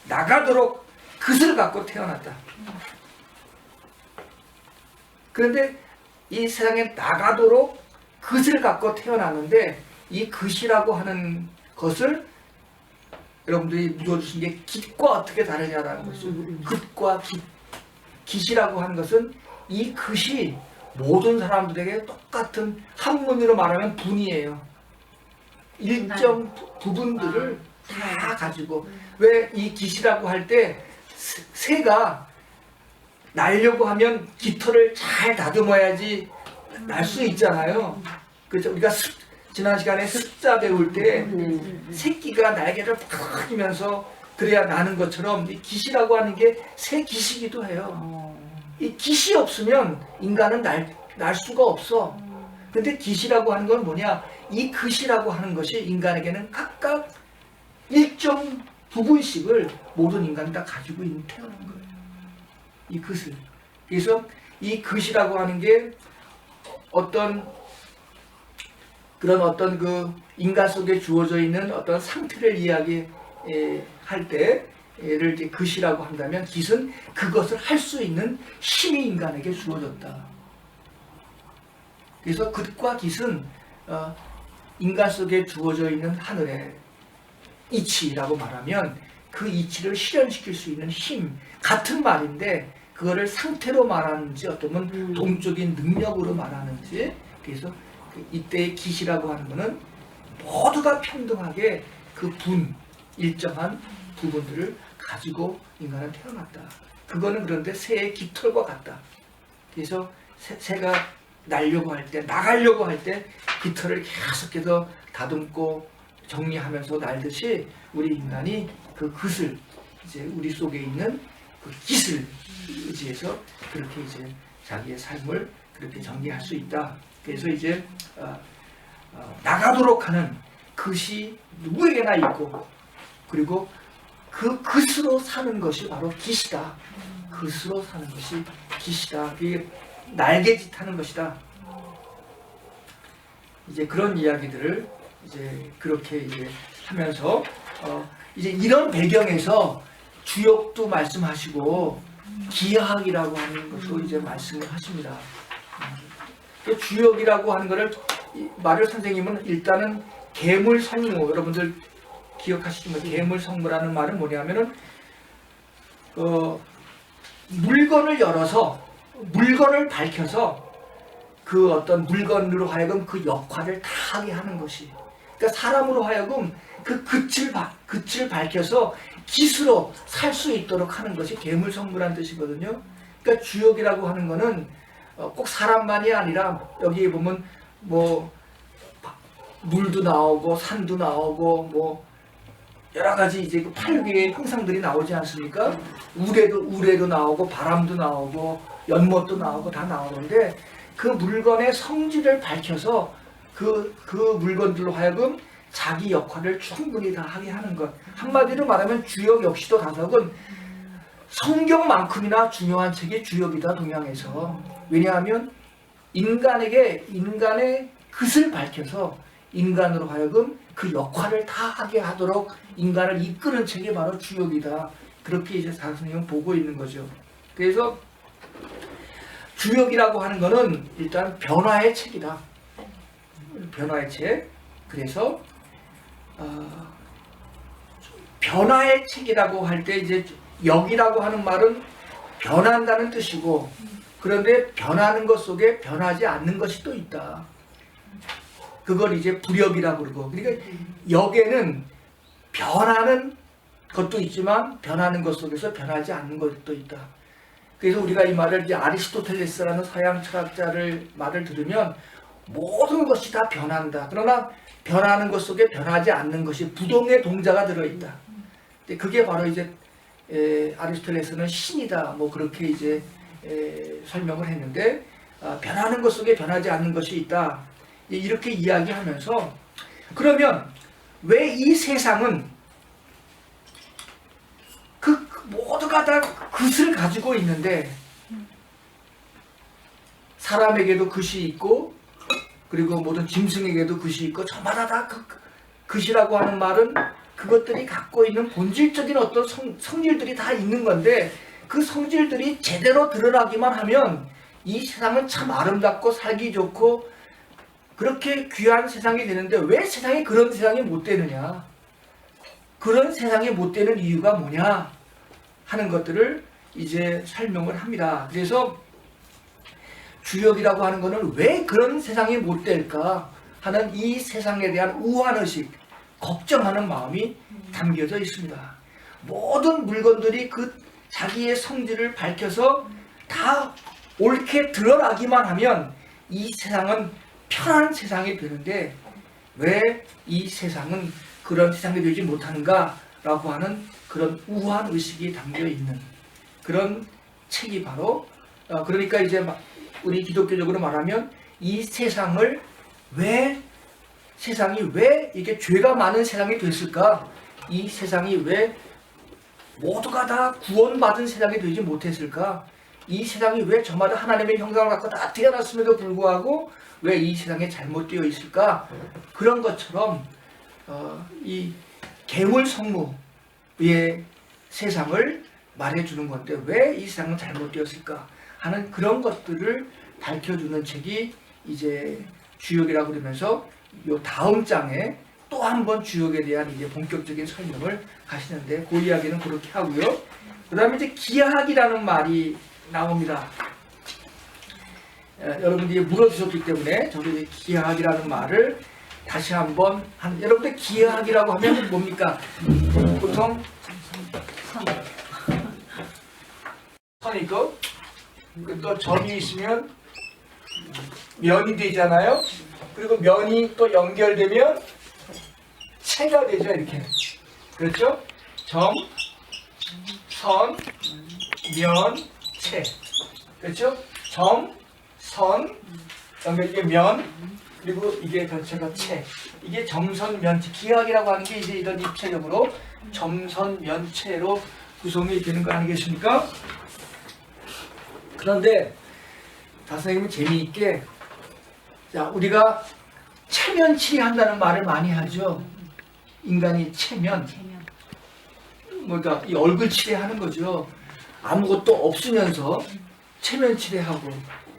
나가도록 그것을 갖고 태어났다. 그런데 이 세상에 나가도록 그것을 갖고 태어났는데, 이 그시라고 하는 것을 여러분들이 묻어주신 게 깃과 어떻게 다르냐라는 것이죠. 깃과 깃이라고 하는 것은 이 그시 모든 사람들에게 똑같은, 한문으로 말하면 분이에요. 일정 부분들을 다 가지고, 왜 이 깃이라고 할 때 새가 날려고 하면 깃털을 잘 다듬어야지 날 수 있잖아요. 그렇죠? 우리가 지난 시간에 습자 배울 때 새끼가 날개를 펴면서 그래야 나는 것처럼, 이 깃이라고 하는 게 새 깃이기도 해요. 이 깃이 없으면 인간은 날 수가 없어. 근데 깃이라고 하는 건 뭐냐? 이 그시라고 하는 것이 인간에게는 각각 일정 부분씩을 모든 인간이 다 가지고 있는, 태어난 거예요. 이 그슬. 그래서 이 그시라고 하는 게 어떤 그 인간 속에 주어져 있는 어떤 상태를 이야기할 때, 얘를 이제 그시라고 한다면, 깃은 그것을 할 수 있는 힘이 인간에게 주어졌다. 그래서 깃과 깃은 인간 속에 주어져 있는 하늘의 이치라고 말하면, 그 이치를 실현시킬 수 있는 힘, 같은 말인데 그거를 상태로 말하는지 어쩌면 동적인 능력으로 말하는지. 그래서 이때의 깃이라고 하는 것은 모두가 평등하게 그 일정한 부분들을 가지고 인간은 태어났다. 그거는 그런데 새의 깃털과 같다. 그래서 새가 날려고 할 때, 나가려고 할 때 깃털을 계속해서 다듬고 정리하면서 날듯이, 우리 인간이 그 깃을, 이제 우리 속에 있는 그 깃을 의지해서 그렇게 이제 자기의 삶을 그렇게 전개할 수 있다. 그래서 이제 나가도록 하는 깃이 누구에게나 있고, 그리고 그 깃으로 사는 것이 바로 깃이다. 깃으로 사는 것이 깃이다. 그게 날개짓하는 것이다. 이제 그런 이야기들을 이제 그렇게 이제 하면서 이제 이런 배경에서 주역도 말씀하시고 기하학이라고 하는 것도 이제 말씀을 하십니다. 주역이라고 하는 것을 마리오 선생님은 일단은 계물성무, 여러분들 기억하시지만 계물성무라는 말은 뭐냐면은 물건을 열어서 물건을 밝혀서 그 어떤 물건으로 하여금 그 역할을 다 하게 하는 것이, 그러니까 사람으로 하여금 그 끝을 밝혀서 기수로 살 수 있도록 하는 것이 계물성부란 뜻이거든요. 그러니까 주역이라고 하는 거는 꼭 사람만이 아니라 여기 보면 뭐 물도 나오고 산도 나오고 뭐 여러 가지 이제 그 8개의 형상들이 나오지 않습니까? 우레도 나오고 바람도 나오고 연못도 나오고 다 나오는데 그 물건의 성질을 밝혀서 그 물건들로 하여금 자기 역할을 충분히 다 하게 하는 것. 한마디로 말하면 주역 역시도 다섯은 성경만큼이나 중요한 책이 주역이다, 동양에서. 왜냐하면 인간의 끝을 밝혀서 인간으로 하여금 그 역할을 다 하게 하도록 인간을 이끄는 책이 바로 주역이다. 그렇게 이제 선생님은 보고 있는 거죠. 그래서 주역이라고 하는 거는 일단 변화의 책이다. 변화의 책. 그래서 변화의 책이라고 할 때 이제 역이라고 하는 말은 변한다는 뜻이고, 그런데 변하는 것 속에 변하지 않는 것이 또 있다. 그걸 이제 불역이라고 그러고, 그러니까 역에는 변하는 것도 있지만 변하는 것 속에서 변하지 않는 것도 있다. 그래서 우리가 이 말을 이제 아리스토텔레스라는 서양 철학자를 말을 들으면 모든 것이 다 변한다. 그러나 변하는 것 속에 변하지 않는 것이 부동의 동자가 들어있다. 그게 바로 이제 아리스토텔레스는 신이다. 뭐 그렇게 이제 설명을 했는데, 변하는 것 속에 변하지 않는 것이 있다. 이렇게 이야기하면서, 그러면 왜 이 세상은 그 모두가 다 끝을 가지고 있는데, 사람에게도 끝이 있고 그리고 모든 짐승에게도 끝이 있고 저마다 다 끝이라고 하는 말은 그것들이 갖고 있는 본질적인 어떤 성질들이 다 있는 건데, 그 성질들이 제대로 드러나기만 하면 이 세상은 참 아름답고 살기 좋고 그렇게 귀한 세상이 되는데, 왜 세상이 그런 세상이 못 되느냐, 그런 세상이 못 되는 이유가 뭐냐 하는 것들을 이제 설명을 합니다. 그래서 주역이라고 하는 것은 왜 그런 세상이 못 될까 하는 이 세상에 대한 우환의식, 걱정하는 마음이 담겨져 있습니다. 모든 물건들이 그 자기의 성질을 밝혀서 다 옳게 드러나기만 하면 이 세상은 편한 세상이 되는데, 왜 이 세상은 그런 세상이 되지 못하는가 라고 하는 그런 우환의식이 담겨 있는 그런 책이 바로, 그러니까 이제 우리 기독교적으로 말하면 이 세상이 왜 이게 죄가 많은 세상이 됐을까? 이 세상이 왜 모두가 다 구원받은 세상이 되지 못했을까? 이 세상이 왜 저마다 하나님의 형상을 갖고 다 태어났음에도 불구하고 왜 이 세상에 잘못되어 있을까? 그런 것처럼 이 계물성무의 세상을 말해주는 건데, 왜 이 세상은 잘못되었을까 하는 그런 것들을 밝혀주는 책이 이제 주역이라고 그러면서 요 다음 장에 또 한 번 주역에 대한 이제 본격적인 설명을 하시는데, 그 이야기는 그렇게 하고요. 그 다음에 이제 기하학이라는 말이 나옵니다. 여러분들이 물어주셨기 때문에 저도 이제 기하학이라는 말을 다시 한번 여러분들 기하학이라고 하면 뭡니까? 보통 선이 있고 또 점이 있으면 면이 되잖아요. 그리고 면이 또 연결되면 체가 되죠. 이렇게. 그렇죠? 점, 선, 면, 체. 그렇죠? 점, 선, 이게 면, 그리고 이게 전체가 체. 이게 점선, 면체. 기하학이라고 하는 게 이제 이런 입체적으로 점선, 면체로 구성이 되는 거 아니겠습니까? 그런데 선생님은 재미있게, 자, 우리가 체면치레한다는 말을 많이 하죠. 인간이 체면, 그러니까 이 얼굴 치레하는 거죠. 아무것도 없으면서 체면치레하고,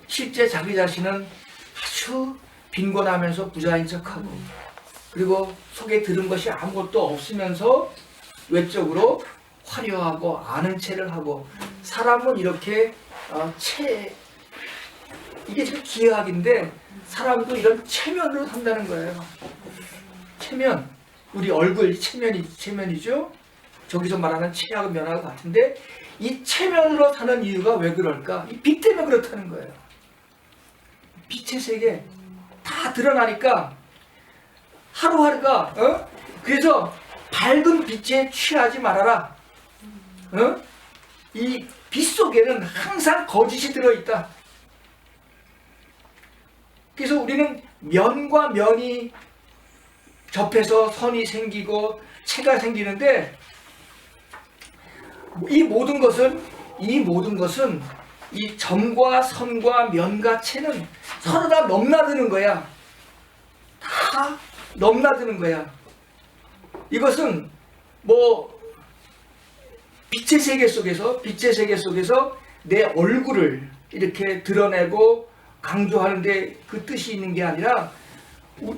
실제 자기 자신은 아주 빈곤하면서 부자인 척하고, 그리고 속에 들은 것이 아무것도 없으면서 외적으로 화려하고 아는 체를 하고, 사람은 이렇게 이게 지금 기하학인데 사람도 이런 체면으로 산다는 거예요. 체면. 우리 얼굴 체면이죠. 저기서 말하는 체하고 면하고 같은데 이 체면으로 사는 이유가 왜 그럴까? 이 빛 때문에 그렇다는 거예요. 빛의 세계 다 드러나니까 하루하루가 그래서 밝은 빛에 취하지 말아라. 이 빛 속에는 항상 거짓이 들어있다. 그래서 우리는 면과 면이 접해서 선이 생기고 체가 생기는데 이 모든 것은 이 점과 선과 면과 체는 서로 다 넘나드는 거야. 다 넘나드는 거야. 이것은 뭐 빛의 세계 속에서 내 얼굴을 이렇게 드러내고 강조하는데 그 뜻이 있는 게 아니라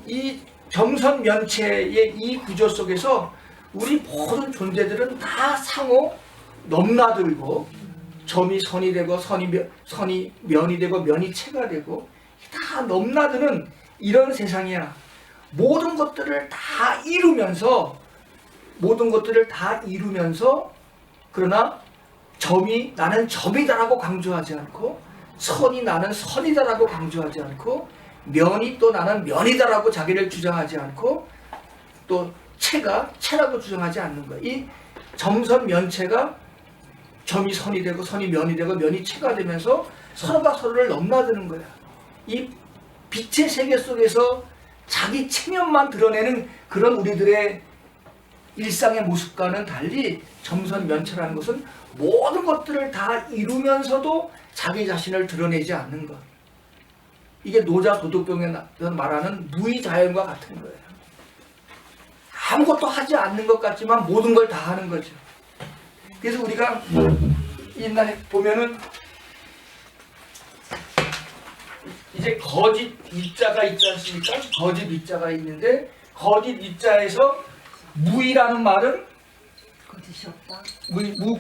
이 점선면체의 이 구조 속에서 우리 모든 존재들은 다 상호 넘나들고 점이 선이 되고 선이 면이 되고 면이 체가 되고 다 넘나드는 이런 세상이야. 모든 것들을 다 이루면서 그러나 점이 나는 점이다라고 강조하지 않고 선이 나는 선이다라고 강조하지 않고 면이 또 나는 면이다라고 자기를 주장하지 않고 또 체가 체라고 주장하지 않는 거야. 이 점선면체가 점이 선이 되고 선이 면이 되고 면이 체가 되면서 서로가 서로를 넘나드는 거야. 이 빛의 세계 속에서 자기 체면만 드러내는 그런 우리들의 일상의 모습과는 달리 점선면체라는 것은 모든 것들을 다 이루면서도 자기 자신을 드러내지 않는 것. 이게 노자 도덕경에 말하는 무의자연과 같은 거예요. 아무것도 하지 않는 것 같지만 모든 걸 다 하는 거죠. 그래서 우리가 옛날에 보면은 이제 거짓 위자가 있지 않습니까? 거짓 위자가 있는데 거짓 위자에서 무이라는 말은 거짓이 없다.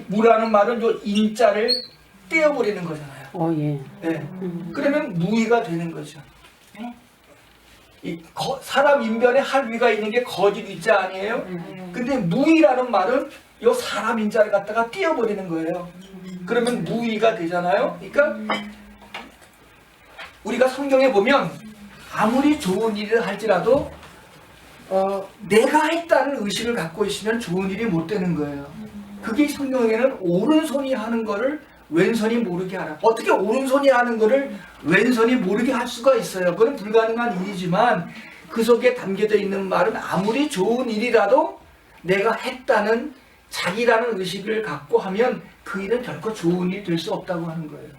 무라는 말은 요 인자를 떼어버리는 거잖아요. 예. 네. 그러면 무의가 되는 거죠. 사람 인변에 할위가 있는 게 거짓 위자 아니에요? 근데 무의라는 말은 요 사람 인자를 갖다가 떼어버리는 거예요. 그러면 무의가 되잖아요. 그러니까 우리가 성경에 보면 아무리 좋은 일을 할지라도 내가 했다는 의식을 갖고 있으면 좋은 일이 못 되는 거예요. 그게 성경에는 오른손이 하는 거를 왼손이 모르게 하라. 어떻게 오른손이 하는 거를 왼손이 모르게 할 수가 있어요. 그건 불가능한 일이지만 그 속에 담겨져 있는 말은 아무리 좋은 일이라도 내가 했다는 자기라는 의식을 갖고 하면 그 일은 결코 좋은 일이 될 수 없다고 하는 거예요.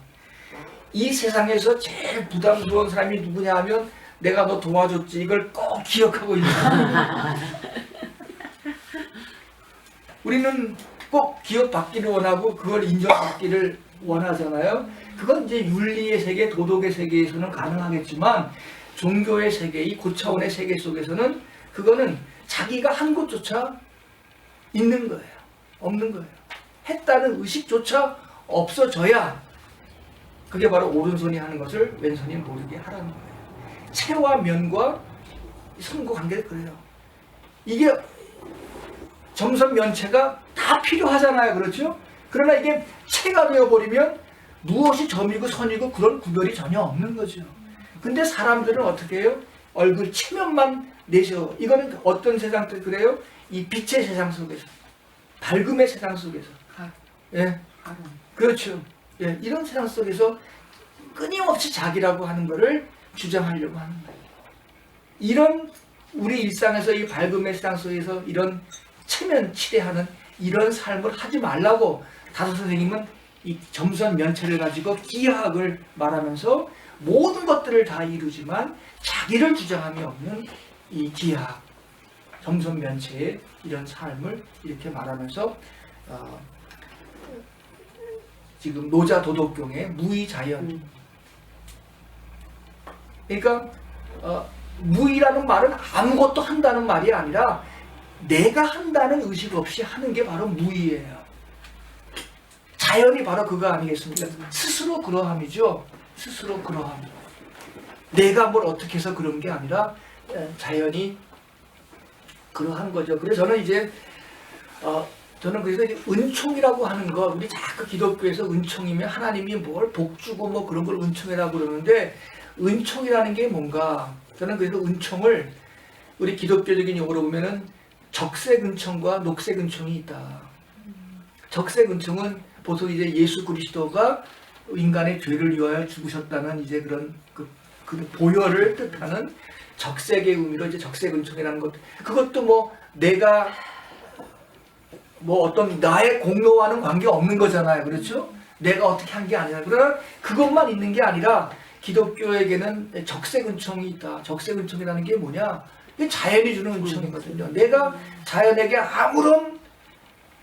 이 세상에서 제일 부담스러운 사람이 누구냐 하면 내가 너 도와줬지 이걸 꼭 기억하고 있는 사람. 우리는 꼭 기억받기를 원하고 그걸 인정받기를 원하잖아요. 그건 이제 윤리의 세계, 도덕의 세계에서는 가능하겠지만 종교의 세계, 이 고차원의 세계 속에서는 그거는 자기가 한 것조차 있는 거예요. 없는 거예요. 했다는 의식조차 없어져야 그게 바로 오른손이 하는 것을 왼손이 모르게 하라는 거예요. 체와 면과 선과 관계가 그래요. 이게 점선면체가 다 필요하잖아요. 그렇죠? 그러나 이게 체가 되어버리면 무엇이 점이고 선이고 그런 구별이 전혀 없는 거죠. 근데 사람들은 어떻게 해요? 얼굴 체면만 내셔. 이거는 어떤 세상 때 그래요? 이 빛의 세상 속에서, 밝음의 세상 속에서. 예, 그렇죠. 예, 이런 세상 속에서 끊임없이 자기라고 하는 것을 주장하려고 하는 거예요. 이런 우리 일상에서 이 밝음의 세상 속에서 이런 체면 치대하는 이런 삶을 하지 말라고 다섯 선생님은 이 점선면체를 가지고 기하학을 말하면서 모든 것들을 다 이루지만 자기를 주장함이 없는 이 기하학, 점선면체의 이런 삶을 이렇게 말하면서 지금 노자 도덕경의 무의자연. 그러니까 무의라는 말은 아무것도 한다는 말이 아니라 내가 한다는 의식 없이 하는 게 바로 무의예요. 자연이 바로 그거 아니겠습니까? 스스로 그러함이죠. 스스로 그러합니다. 내가 뭘 어떻게 해서 그런 게 아니라 자연이 그러한 거죠. 그래서 저는 이제 저는 그래서 이제 은총이라고 하는 거, 우리 자꾸 기독교에서 은총이면 하나님이 뭘 복주고 뭐 그런 걸 은총이라고 그러는데, 은총이라는 게 뭔가, 저는 그래서 은총을 우리 기독교적인 용어로 보면은 적색 은총과 녹색 은총이 있다. 적색 은총은 보통 이제 예수 그리스도가 인간의 죄를 위하여 죽으셨다는 이제 그런 그 보혈을 뜻하는 적색의 의미로 이제 적색 은총이라는 것, 그것도 뭐 내가 뭐 어떤 나의 공로와는 관계 없는 거잖아요. 그렇죠? 내가 어떻게 한 게 아니라. 그러나 그것만 있는 게 아니라 기독교에게는 적색 은총이 있다. 적색 은총이라는 게 뭐냐? 이게 자연이 주는 은총이거든요. 내가 자연에게 아무런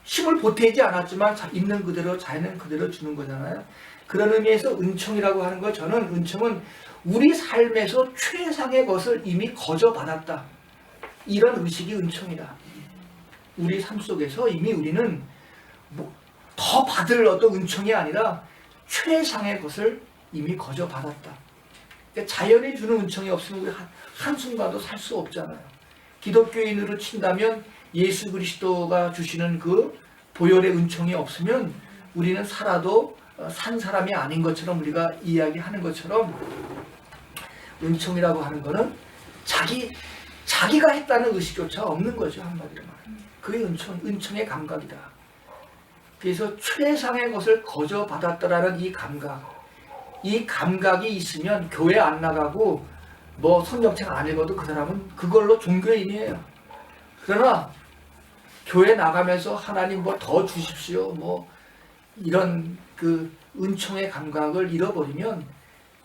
힘을 보태지 않았지만 있는 그대로 자연은 그대로 주는 거잖아요. 그런 의미에서 은총이라고 하는 거, 저는 은총은 우리 삶에서 최상의 것을 이미 거저받았다. 이런 의식이 은총이다. 우리 삶 속에서 이미 우리는 뭐 더 받을 어떤 은총이 아니라 최상의 것을 이미 거저받았다. 그러니까 자연이 주는 은총이 없으면 우리 한순간도 살 수 없잖아요. 기독교인으로 친다면 예수 그리스도가 주시는 그 보혈의 은총이 없으면 우리는 살아도 산 사람이 아닌 것처럼, 우리가 이야기하는 것처럼 은총이라고 하는 거는 자기가 했다는 의식조차 없는 거죠. 한마디로 말하면. 그게 은총의 감각이다. 그래서 최상의 것을 거저받았다라는 이 감각이 있으면 교회 안 나가고 뭐 성경책 안 읽어도 그 사람은 그걸로 종교인이에요. 그러나 교회 나가면서 하나님 뭐 더 주십시오, 뭐 이런 그 은총의 감각을 잃어버리면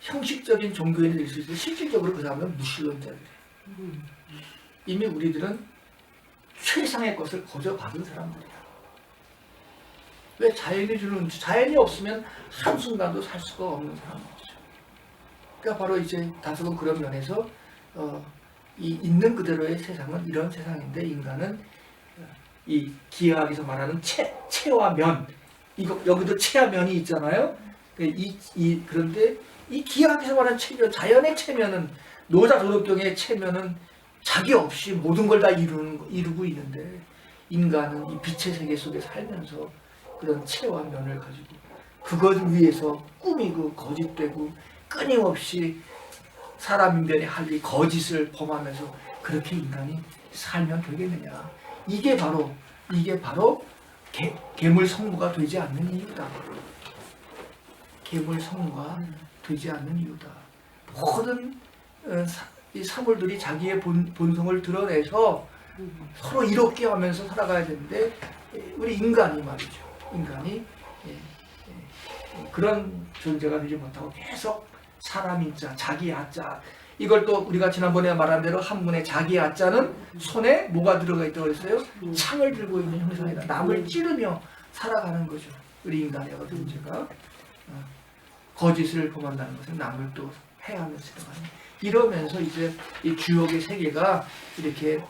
형식적인 종교인이 될 수 있어요. 실질적으로 그 사람은 무신론자들이에요. 이미 우리들은 최상의 것을 거저받은 사람들이야. 왜? 자연이 주는 은총, 자연이 없으면 한순간도 살 수가 없는 사람이죠. 그러니까 바로 이제 다섯은 그런 면에서 이 있는 그대로의 세상은 이런 세상인데, 인간은 이 기하학에서 말하는 체와 면, 이거 여기도 체와 면이 있잖아요. 그런데 이 기하학에서 말하는 체면, 자연의 체면은, 노자 도덕경의 체면은 자기 없이 모든 걸 다 이루고 있는데, 인간은 이 빛의 세계 속에 살면서 그런 체와 면을 가지고 그것 위에서 꾸미고 거짓되고 끊임없이 사람 인변에 할리 거짓을 범하면서 그렇게 인간이 살면 되겠느냐. 이게 바로 괴물 성부가 되지 않는 이유다. 괴물 성부가 되지 않는 이유다. 모든 이 사물들이 자기의 본성을 드러내서 서로 이롭게 하면서 살아가야 되는데, 우리 인간이 말이죠. 인간이 그런 존재가 되지 못하고 계속 사람인자, 자기 아자, 이걸 또 우리가 지난번에 말한 대로 한문에 자기 아자는 손에 뭐가 들어가 있다고 했어요? 창을 들고 있는 형상이다. 남을 찌르며 살아가는 거죠. 우리 인간의 존재가 거짓을 범한다는 것은 남을 또 해하면서 살아가는, 이러면서 이제 이 주역의 세계가 이렇게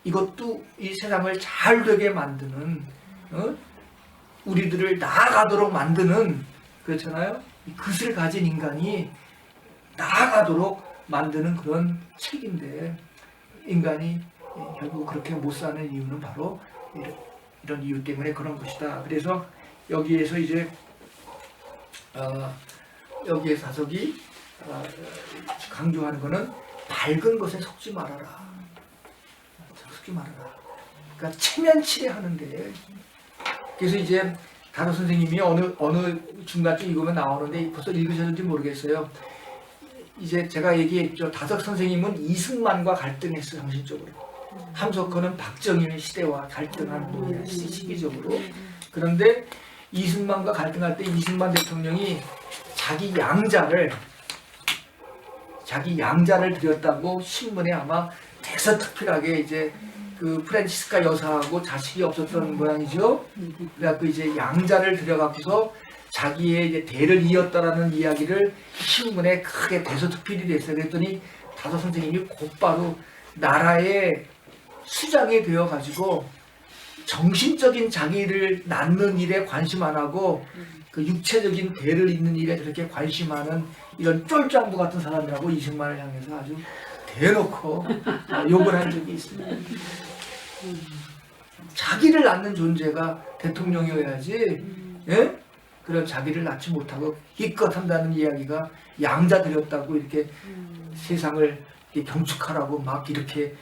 이것도 이 세상을 잘 되게 만드는, 우리들을 나아가도록 만드는, 그렇잖아요. 이 긋을 가진 인간이 나아가도록 만드는 그런 책인데, 인간이 결국 그렇게 못 사는 이유는 바로 이런 이유 때문에 그런 것이다. 그래서 여기에서 이제 여기에 사석이 강조하는 것은 밝은 것에 속지 말아라. 속지 말아라. 그러니까 체면치레 하는데, 그래서 이제 다른 선생님이 어느 중간쯤 읽으면 나오는데 벌써 읽으셨는지 모르겠어요. 이제 제가 얘기했죠. 다석 선생님은 이승만과 갈등했어요, 정신적으로. 함석헌은 박정희의 시대와 갈등한 분이에요, 시기적으로. 그런데 이승만과 갈등할 때 이승만 대통령이 자기 양자를 드렸다고 신문에 아마 대서특필하게 이제 그 프란치스카 여사하고 자식이 없었던 모양이죠. 그래갖고 이제 양자를 들여갖고서 자기의 이제 대를 이었다라는 이야기를 신문에 크게 대서특필이 됐어요. 그랬더니 다섯 선생님이 곧바로 나라의 수장이 되어가지고 정신적인 자기를 낳는 일에 관심 안 하고 그 육체적인 대를 잇는 일에 저렇게 관심하는 이런 쫄짱부 같은 사람이라고 이승만을 향해서 아주 대놓고 욕을 한 적이 있습니다. 자기를 낳는 존재가 대통령이어야지, 예? 그런 자기를 낳지 못하고 기껏 한다는 이야기가 양자 들였다고 이렇게 세상을 이렇게 경축하라고 막 이렇게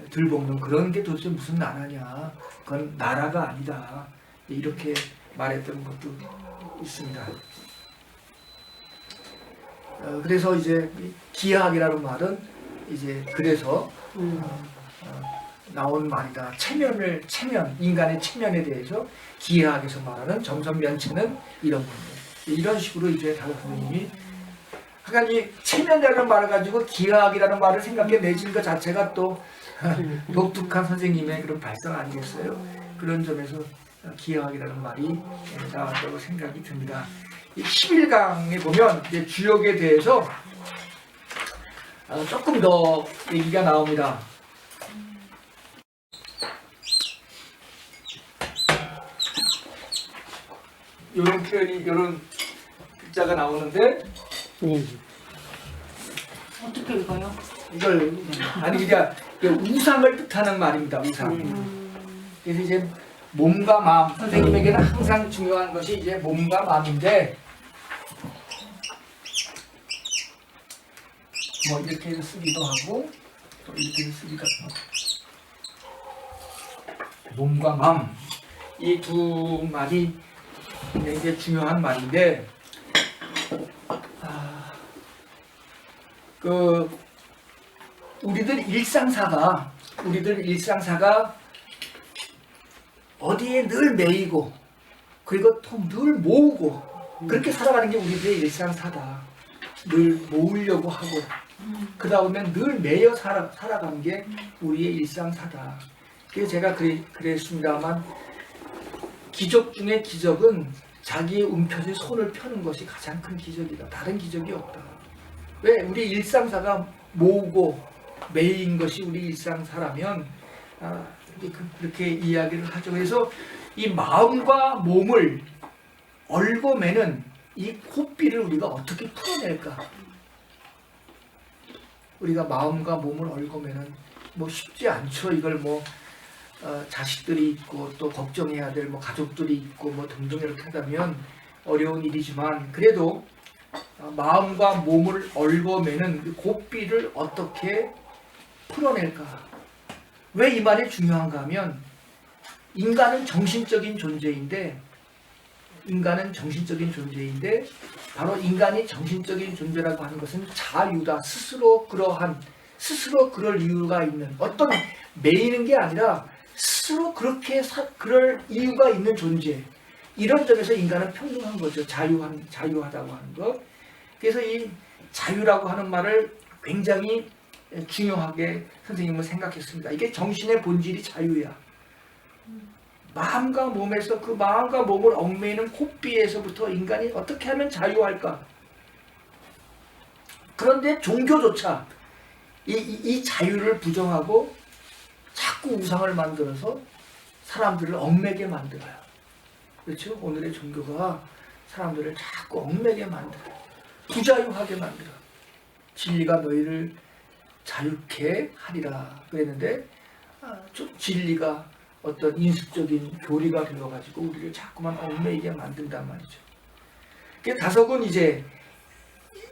들볶는 그런 게 도대체 무슨 나라냐. 그건 나라가 아니다. 이렇게 말했던 것도 있습니다. 그래서 이제 기하학이라는 말은 이제 그래서 나온 말이다. 체면, 인간의 체면에 대해서 기하학에서 말하는 정선면체는 이런 겁니다. 이런 식으로 이제 다른 선생님이 하여간 이 체면이라는 말을 가지고 기하학이라는 말을 생각해 내신 것 자체가 또 독특한 선생님의 그런 발상 아니겠어요? 그런 점에서 기하학이라는 말이 나왔다고 생각이 듭니다. 이 11강에 보면 이제 주역에 대해서 조금 더 얘기가 나옵니다. 이런 표현이, 이런 글자가 나오는데 네. 어떻게 읽어요? 이걸 아니 그냥 우상을 뜻하는 말입니다. 우상. 그래서 이제 몸과 마음, 선생님에게는 항상 중요한 것이 이제 몸과 마음인데, 뭐 이렇게 해서 쓰기도 하고 또 이렇게 해서 쓰기도 하고, 몸과 마음 이 두 말이 굉장히 중요한 말인데, 우리들 일상사가 어디에 늘 매이고 그리고 또 늘 모으고 그렇게 살아가는 게 우리들의 일상사다. 늘 모으려고 하고 그 다음에 늘 매여 살아가는 게 우리의 일상사다. 그래서 제가 그랬습니다만, 기적 중에 기적은 자기의 움켜쥐 손을 펴는 것이 가장 큰 기적이다. 다른 기적이 없다. 왜? 우리 일상사가 모으고 매인 것이 우리 일상사라면 그렇게 이야기를 하죠. 그래서 이 마음과 몸을 얽어매는 이 고삐를 우리가 어떻게 풀어낼까? 우리가 마음과 몸을 얽어매는 뭐 쉽지 않죠. 이걸 뭐 자식들이 있고 또 걱정해야 될 뭐 가족들이 있고 뭐 등등 이렇게 하다면 어려운 일이지만, 그래도 마음과 몸을 얽어매는 그 고삐를 어떻게 풀어낼까? 왜 이 말이 중요한가 하면, 인간은 정신적인 존재인데 바로 인간이 정신적인 존재라고 하는 것은 자유다. 스스로 그럴 이유가 있는, 어떤 매이는 게 아니라 스스로 그렇게 그럴 이유가 있는 존재. 이런 점에서 인간은 평등한 거죠. 자유하다고 하는 것. 그래서 이 자유라고 하는 말을 굉장히 중요하게 선생님은 생각했습니다. 이게 정신의 본질이 자유야. 마음과 몸에서 그 마음과 몸을 얽매이는 고삐에서부터 인간이 어떻게 하면 자유할까? 그런데 종교조차 이 자유를 부정하고 자꾸 우상을 만들어서 사람들을 얽매게 만들어요. 그렇죠? 오늘의 종교가 사람들을 자꾸 얽매게 만들어요. 부자유하게 만들어요. 진리가 너희를 자유케 하리라 그랬는데, 진리가 어떤 인습적인 교리가 되어가지고 우리를 자꾸만 얽매이게 만든단 말이죠. 그래서 다석은 이제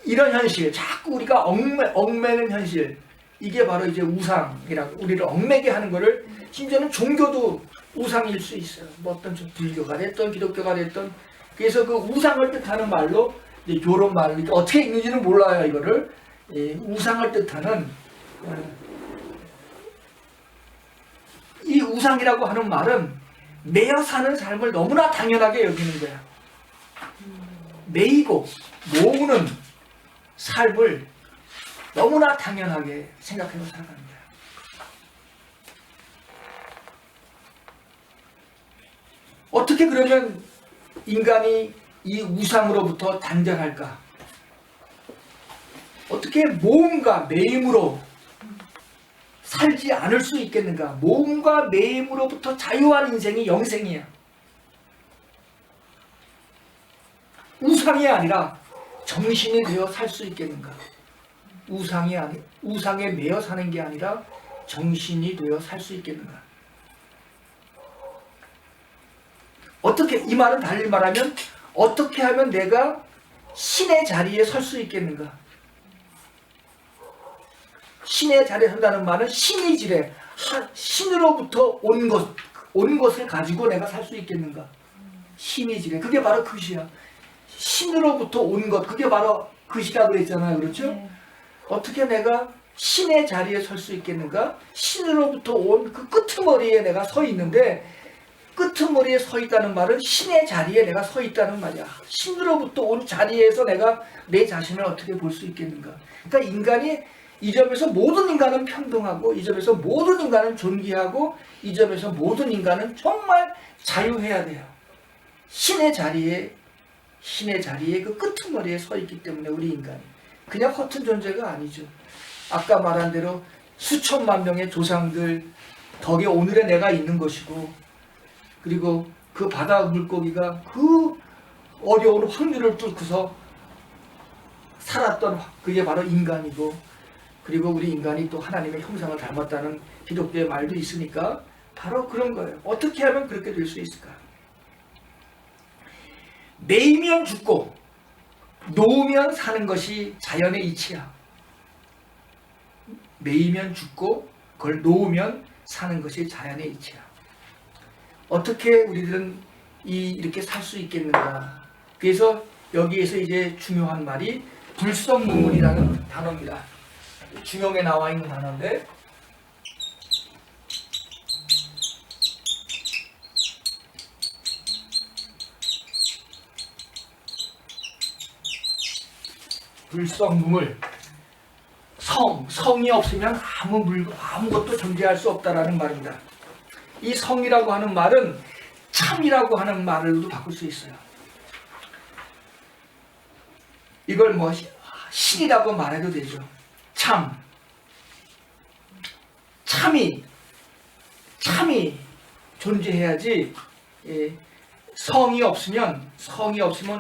이런 현실, 자꾸 우리가 얽매는 현실, 이게 바로 이제 우상이라고, 우리를 얽매게 하는 거를, 심지어는 종교도 우상일 수 있어요. 뭐 어떤 불교가 됐던 기독교가 됐던. 그래서 그 우상을 뜻하는 말로 이런 말을 어떻게 읽는지는 몰라요. 이거를 우상을 뜻하는, 이 우상이라고 하는 말은 매여 사는 삶을 너무나 당연하게 여기는 거야. 매이고 모으는 삶을 너무나 당연하게 생각하고 살아가는 거야. 어떻게 그러면 인간이 이 우상으로부터 단절할까? 어떻게 모음과 매임으로 살지 않을 수 있겠는가? 모음과 매임으로부터 자유한 인생이 영생이야. 우상이 아니라 정신이 되어 살 수 있겠는가? 우상에 매여 사는 게 아니라 정신이 되어 살 수 있겠는가? 어떻게, 이 말은 달리 말하면 어떻게 하면 내가 신의 자리에 설 수 있겠는가? 신의 자리에 선다는 말은 신이 지래, 신으로부터 온 것을 가지고 내가 살 수 있겠는가? 신이 지래, 그게 바로 그것이야. 신으로부터 온 것, 그게 바로 그것이라 그랬잖아요. 그렇죠? 네. 어떻게 내가 신의 자리에 설 수 있겠는가? 신으로부터 온 그 끄트머리에 내가 서 있는데, 끄트머리에 서 있다는 말은 신의 자리에 내가 서 있다는 말이야. 신으로부터 온 자리에서 내가 내 자신을 어떻게 볼 수 있겠는가? 그러니까 인간이 이 점에서 모든 인간은 평등하고, 이 점에서 모든 인간은 존귀하고, 이 점에서 모든 인간은 정말 자유해야 돼요. 신의 자리에 그 끄트머리에 서 있기 때문에 우리 인간이 그냥 허튼 존재가 아니죠. 아까 말한 대로 수천만 명의 조상들 덕에 오늘의 내가 있는 것이고, 그리고 그 바다 물고기가 그 어려운 확률을 뚫고서 살았던 그게 바로 인간이고, 그리고 우리 인간이 또 하나님의 형상을 닮았다는 기독교의 말도 있으니까 바로 그런 거예요. 어떻게 하면 그렇게 될 수 있을까? 매이면 죽고 놓으면 사는 것이 자연의 이치야. 매이면 죽고 그걸 놓으면 사는 것이 자연의 이치야. 어떻게 우리들은 이렇게 살 수 있겠는가? 그래서 여기에서 이제 중요한 말이 불성무문이라는 단어입니다. 중용에 나와 있는 단어인데, 불성무물, 성이 없으면 아무것도 존재할 수 없다라는 말입니다. 이 성이라고 하는 말은 참이라고 하는 말로도 바꿀 수 있어요. 이걸 뭐 신이라고 말해도 되죠. 참이 존재해야지. 성이 없으면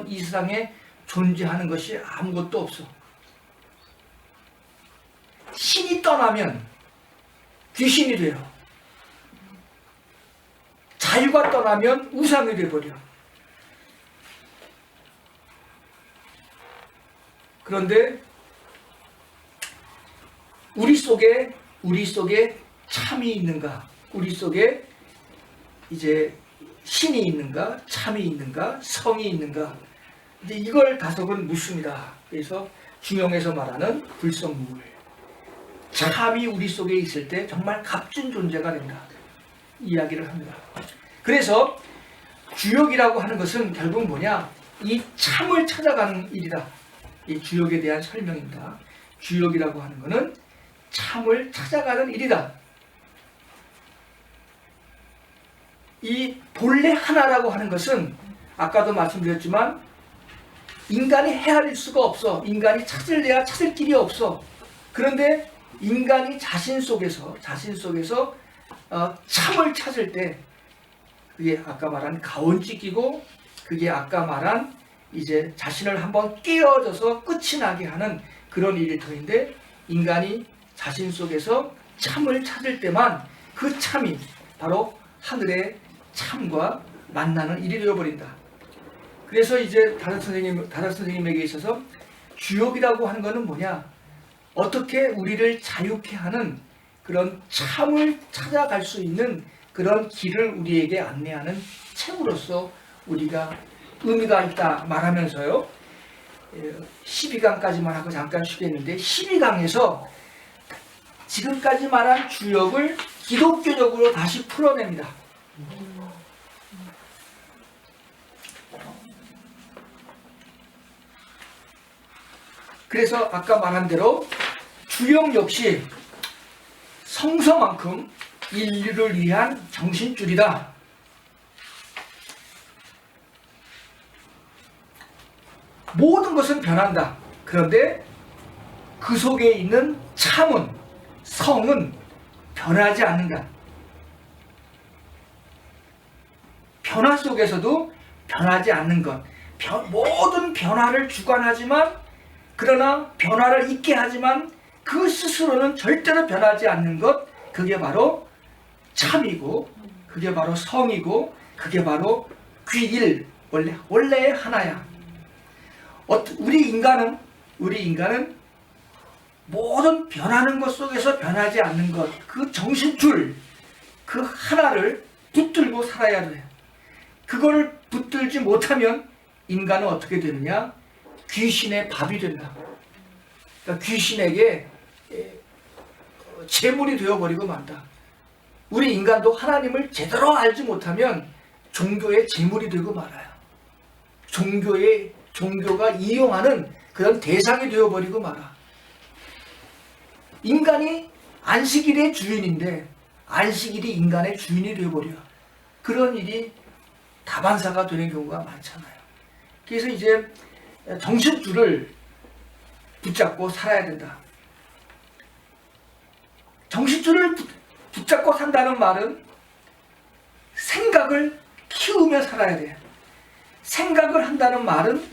이 세상에 존재하는 것이 아무것도 없어. 신이 떠나면 귀신이 돼요. 자유가 떠나면 우상이 돼버려. 그런데 우리 속에 참이 있는가? 우리 속에 이제 신이 있는가? 참이 있는가? 성이 있는가? 이제 이걸 다섯은 묻습니다. 그래서 중용에서 말하는 불성무물, 참이 우리 속에 있을 때 정말 값진 존재가 된다, 이야기를 합니다. 그래서 주역이라고 하는 것은 결국 뭐냐? 이 참을 찾아가는 일이다. 이 주역에 대한 설명입니다. 주역이라고 하는 것은 참을 찾아가는 일이다. 이 본래 하나라고 하는 것은 아까도 말씀드렸지만 인간이 헤아릴 수가 없어. 인간이 찾을래야 찾을 길이 없어. 그런데 인간이 자신 속에서 참을 찾을 때 그게 아까 말한 가온찢기고, 그게 아까 말한 이제 자신을 한번 깨어져서 끝이 나게 하는 그런 일일 터인데, 인간이 자신 속에서 참을 찾을 때만 그 참이 바로 하늘의 참과 만나는 일이 되어버린다. 그래서 이제 다른 선생님에게 있어서 주역이라고 하는 것은 뭐냐? 어떻게 우리를 자유케 하는 그런 참을 찾아갈 수 있는 그런 길을 우리에게 안내하는 책으로서 우리가 의미가 있다 말하면서요, 12강까지만 하고 잠깐 쉬겠는데, 12강에서 지금까지 말한 주역을 기독교적으로 다시 풀어냅니다. 그래서 아까 말한 대로 주역 역시 성서만큼 인류를 위한 정신줄이다. 모든 것은 변한다. 그런데 그 속에 있는 참은, 성은 변하지 않는다. 변화 속에서도 변하지 않는 것, 모든 변화를 주관하지만 그러나 변화를 있게 하지만 그 스스로는 절대로 변하지 않는 것, 그게 바로 참이고 그게 바로 성이고 그게 바로 귀일, 원래의 하나야. 우리 인간은 모든 변하는 것 속에서 변하지 않는 것, 그 정신줄, 그 하나를 붙들고 살아야 돼. 그거를 붙들지 못하면 인간은 어떻게 되느냐? 귀신의 밥이 된다. 그러니까 귀신에게 제물이 되어버리고 만다. 우리 인간도 하나님을 제대로 알지 못하면 종교의 제물이 되고 말아요. 종교가 이용하는 그런 대상이 되어버리고 말아. 인간이 안식일의 주인인데 안식일이 인간의 주인이 되어버려. 그런 일이 다반사가 되는 경우가 많잖아요. 그래서 이제 정신줄을 붙잡고 살아야 된다. 정신줄을 붙잡고 산다는 말은 생각을 키우며 살아야 돼. 생각을 한다는 말은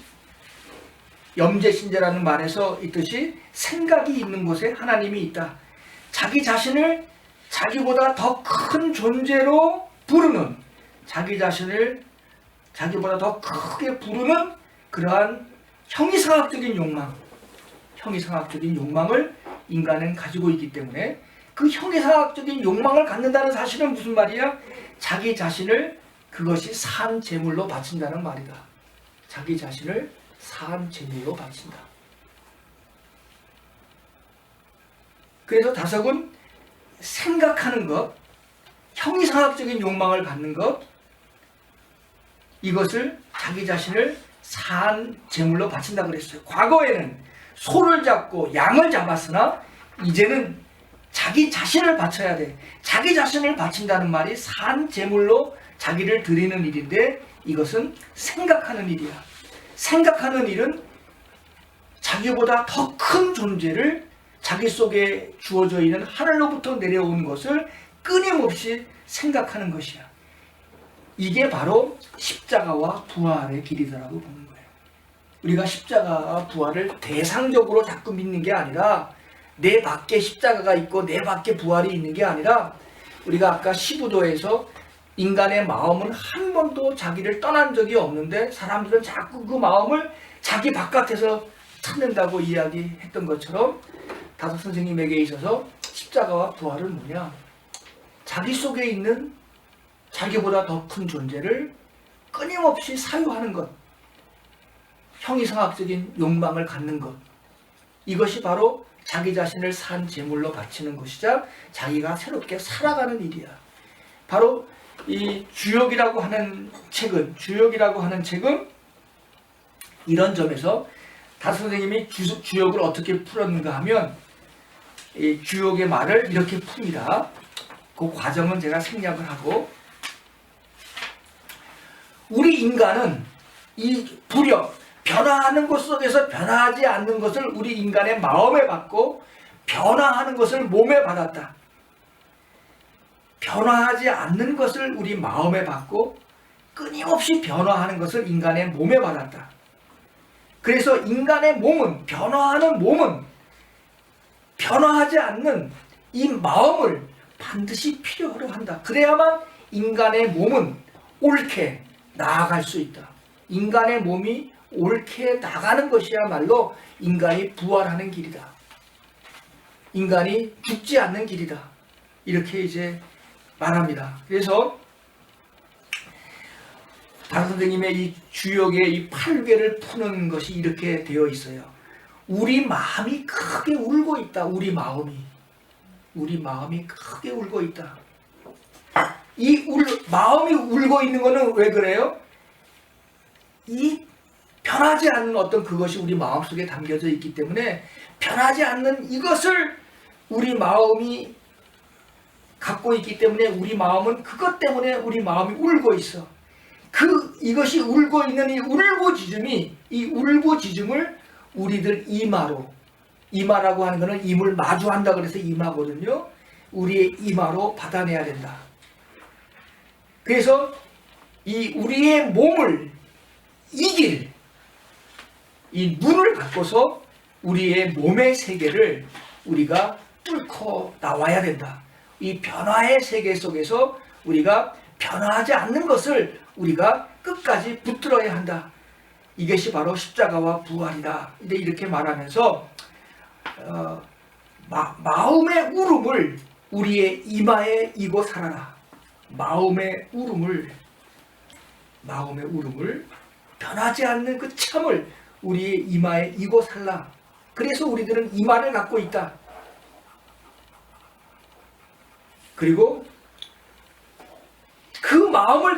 염제신제라는 말에서 있듯이 생각이 있는 곳에 하나님이 있다. 자기 자신을 자기보다 더 큰 존재로 부르는, 자기 자신을 자기보다 더 크게 부르는 그러한 형이상학적인 욕망을 인간은 가지고 있기 때문에 그 형이상학적인 욕망을 갖는다는 사실은 무슨 말이야? 자기 자신을 그것이 산 제물로 바친다는 말이다. 자기 자신을 산 제물로 바친다. 그래서 다섯은 생각하는 것, 형이상학적인 욕망을 갖는 것, 이것을 자기 자신을 산 제물로 바친다 그랬어요. 과거에는 소를 잡고 양을 잡았으나 이제는 자기 자신을 바쳐야 돼. 자기 자신을 바친다는 말이 산 제물로 자기를 드리는 일인데 이것은 생각하는 일이야. 생각하는 일은 자기보다 더 큰 존재를 자기 속에 주어져 있는 하늘로부터 내려온 것을 끊임없이 생각하는 것이야. 이게 바로 십자가와 부활의 길이다라고 보는 거예요. 우리가 십자가와 부활을 대상적으로 자꾸 믿는 게 아니라 내 밖에 십자가가 있고 내 밖에 부활이 있는 게 아니라 우리가 아까 시부도에서 인간의 마음은 한 번도 자기를 떠난 적이 없는데 사람들은 자꾸 그 마음을 자기 바깥에서 찾는다고 이야기했던 것처럼 다섯 선생님에게 있어서 십자가와 부활은 뭐냐? 자기 속에 있는 자기보다 더 큰 존재를 끊임없이 사유하는 것, 형이상학적인 욕망을 갖는 것, 이것이 바로 자기 자신을 산 제물로 바치는 것이자 자기가 새롭게 살아가는 일이야. 바로 이 주역이라고 하는 책은 이런 점에서 다섯 선생님이 주역을 어떻게 풀었는가 하면 이 주역의 말을 이렇게 풉니다. 그 과정은 제가 생략을 하고, 우리 인간은 이 변화하는 것 속에서 변화하지 않는 것을 우리 인간의 마음에 받고 변화하는 것을 몸에 받았다. 변화하지 않는 것을 우리 마음에 받고 끊임없이 변화하는 것을 인간의 몸에 받았다. 그래서 인간의 몸은, 변화하는 몸은 변화하지 않는 이 마음을 반드시 필요로 한다. 그래야만 인간의 몸은 옳게 나아갈 수 있다. 인간의 몸이 옳게 나가는 것이야말로 인간이 부활하는 길이다. 인간이 죽지 않는 길이다. 이렇게 이제 말합니다. 그래서 다른 선생님의 이 주역의 이 8개를 푸는 것이 이렇게 되어 있어요. 우리 마음이 크게 울고 있다. 우리 마음이 크게 울고 있다. 마음이 울고 있는 거는 왜 그래요? 이 변하지 않는 어떤 그것이 우리 마음속에 담겨져 있기 때문에 변하지 않는 이것을 우리 마음이 갖고 있기 때문에 우리 마음은 그것 때문에 우리 마음이 울고 있어. 이것이 울고 있는 이 울고짖음을 우리들 이마라고 하는 것은 임을 마주한다 그래서 이마거든요. 우리의 이마로 받아내야 된다. 그래서 이 우리의 몸을 이길 이 눈을 갖고서 우리의 몸의 세계를 우리가 뚫고 나와야 된다. 이 변화의 세계 속에서 우리가 변화하지 않는 것을 우리가 끝까지 붙들어야 한다. 이것이 바로 십자가와 부활이다. 이렇게 말하면서 마음의 울음을 우리의 이마에 이고 살아라. 마음의 울음을 변하지 않는 그 참을 우리의 이마에 이고 살라. 그래서 우리들은 이마를 갖고 있다. 그리고 그 마음을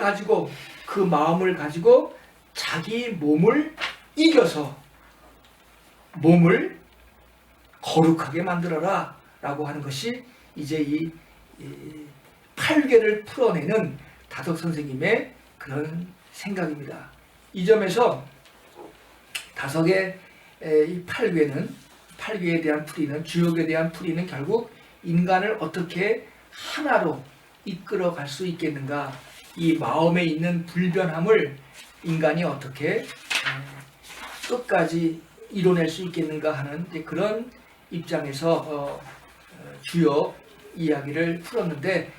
가지고 자기 몸을 이겨서 몸을 거룩하게 만들어라 라고 하는 것이 이제 이 8괴를 풀어내는 다덕 선생님의 그런 생각입니다. 이 점에서 다석의 이 8괴에 대한 풀이는, 주역에 대한 풀이는 결국 인간을 어떻게 하나로 이끌어갈 수 있겠는가, 이 마음에 있는 불변함을 인간이 어떻게 끝까지 이뤄낼 수 있겠는가 하는 그런 입장에서 주역 이야기를 풀었는데,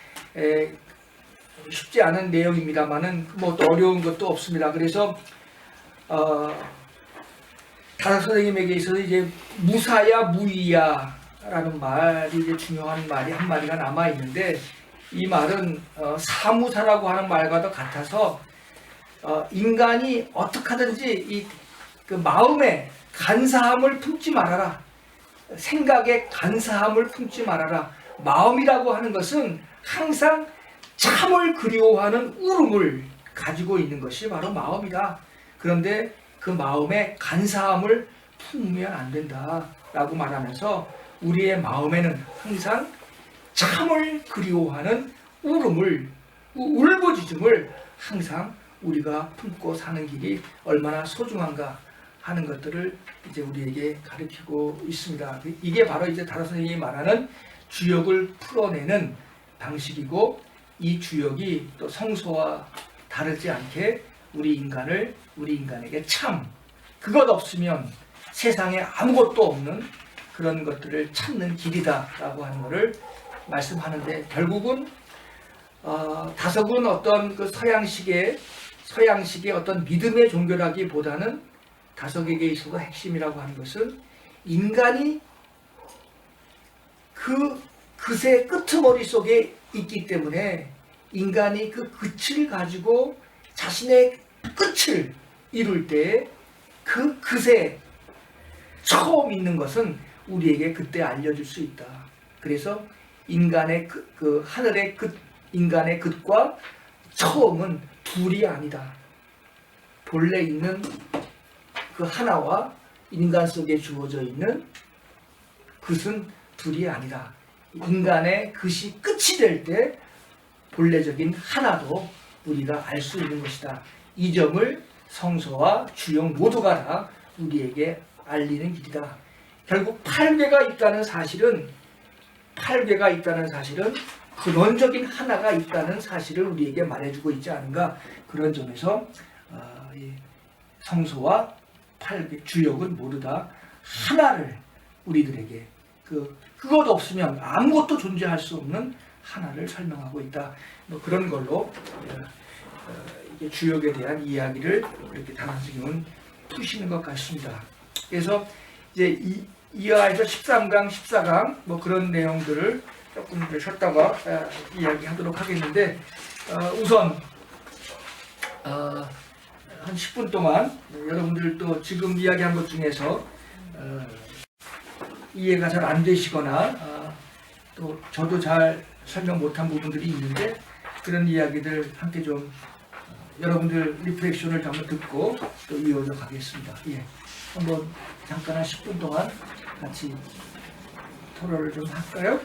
쉽지 않은 내용입니다만은 뭐 또 어려운 것도 없습니다. 그래서 다락 선생님에게 있어서 이제 무사야 무이야라는 말이 이제 중요한 말이 한 마디가 남아 있는데, 이 말은 사무사라고 하는 말과도 같아서 인간이 어떻게 하든지 그 마음에 간사함을 품지 말아라. 생각에 간사함을 품지 말아라. 마음이라고 하는 것은 항상 참을 그리워하는 울음을 가지고 있는 것이 바로 마음이다. 그런데 그 마음에 간사함을 품으면 안 된다 라고 말하면서 우리의 마음에는 항상 참을 그리워하는 울음을, 울부짖음을 항상 우리가 품고 사는 길이 얼마나 소중한가 하는 것들을 이제 우리에게 가르치고 있습니다. 이게 바로 이제 다락 선생님이 말하는 주역을 풀어내는 방식이고, 이 주역이 또 성서와 다르지 않게 우리 인간에게 참, 그것 없으면 세상에 아무것도 없는 그런 것들을 찾는 길이다라고 하는 것을 말씀하는데, 결국은 다석은 어떤 그 서양식의 어떤 믿음의 종교라기보다는 다석에게 있어서 핵심이라고 하는 것은 인간이 그새 끄트머리 속에 있기 때문에 인간이 그 끝을 가지고 자신의 끝을 이룰 때 그 끝에 처음 있는 것은 우리에게 그때 알려줄 수 있다. 그래서 인간의 그 하늘의 끝, 인간의 끝과 처음은 둘이 아니다. 본래 있는 그 하나와 인간 속에 주어져 있는 끝은 둘이 아니다. 인간의 끝이 끝이 될 때 본래적인 하나도 우리가 알 수 있는 것이다. 이 점을 성서와 주역 모두가 다 우리에게 알리는 길이다. 결국 8괴가 있다는 사실은 근원적인 하나가 있다는 사실을 우리에게 말해주고 있지 않은가. 그런 점에서 성서와 8괴 주역은 모두 다 하나를 우리들에게 그것 없으면 아무것도 존재할 수 없는 하나를 설명하고 있다. 뭐 그런 걸로 이게 주역에 대한 이야기를 이렇게 다락 선생님은 푸시는 것 같습니다. 그래서 이제 이하에서 13강, 14강 뭐 그런 내용들을 조금 이제 쉬었다가 이야기하도록 하겠는데, 우선 한 10분 동안 여러분들 또 지금 이야기한 것 중에서 이해가 잘 안 되시거나 또 저도 잘 설명 못한 부분들이 있는데, 그런 이야기들 함께 좀 여러분들 리플렉션을 한번 듣고 또 이어져 가겠습니다. 예. 한번 잠깐 한 10분 동안 같이 토론을 좀 할까요?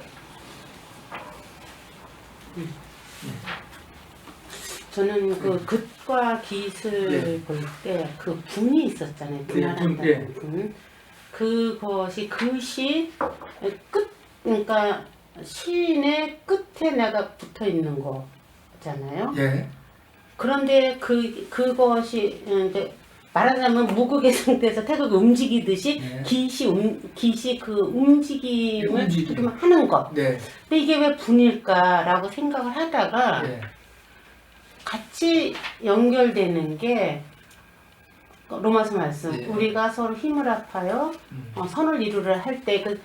저는 그 끝과 깃을 볼 때 그 분이 있었잖아요. 분할한다는 분. 그것이 글씨 끝, 그러니까 시인의 끝에 내가 붙어 있는 거잖아요. 예. 그런데 그것이 이제 말하자면 무극의 상태에서 태극이 움직이듯이 네. 기시 그 움직임을 움직임. 좀 하는 것. 네. 근데 이게 왜 분일까라고 생각을 하다가 네. 같이 연결되는 게 로마서 말씀. 네. 우리가 서로 힘을 합하여 음. 선을 이루려 할 때 그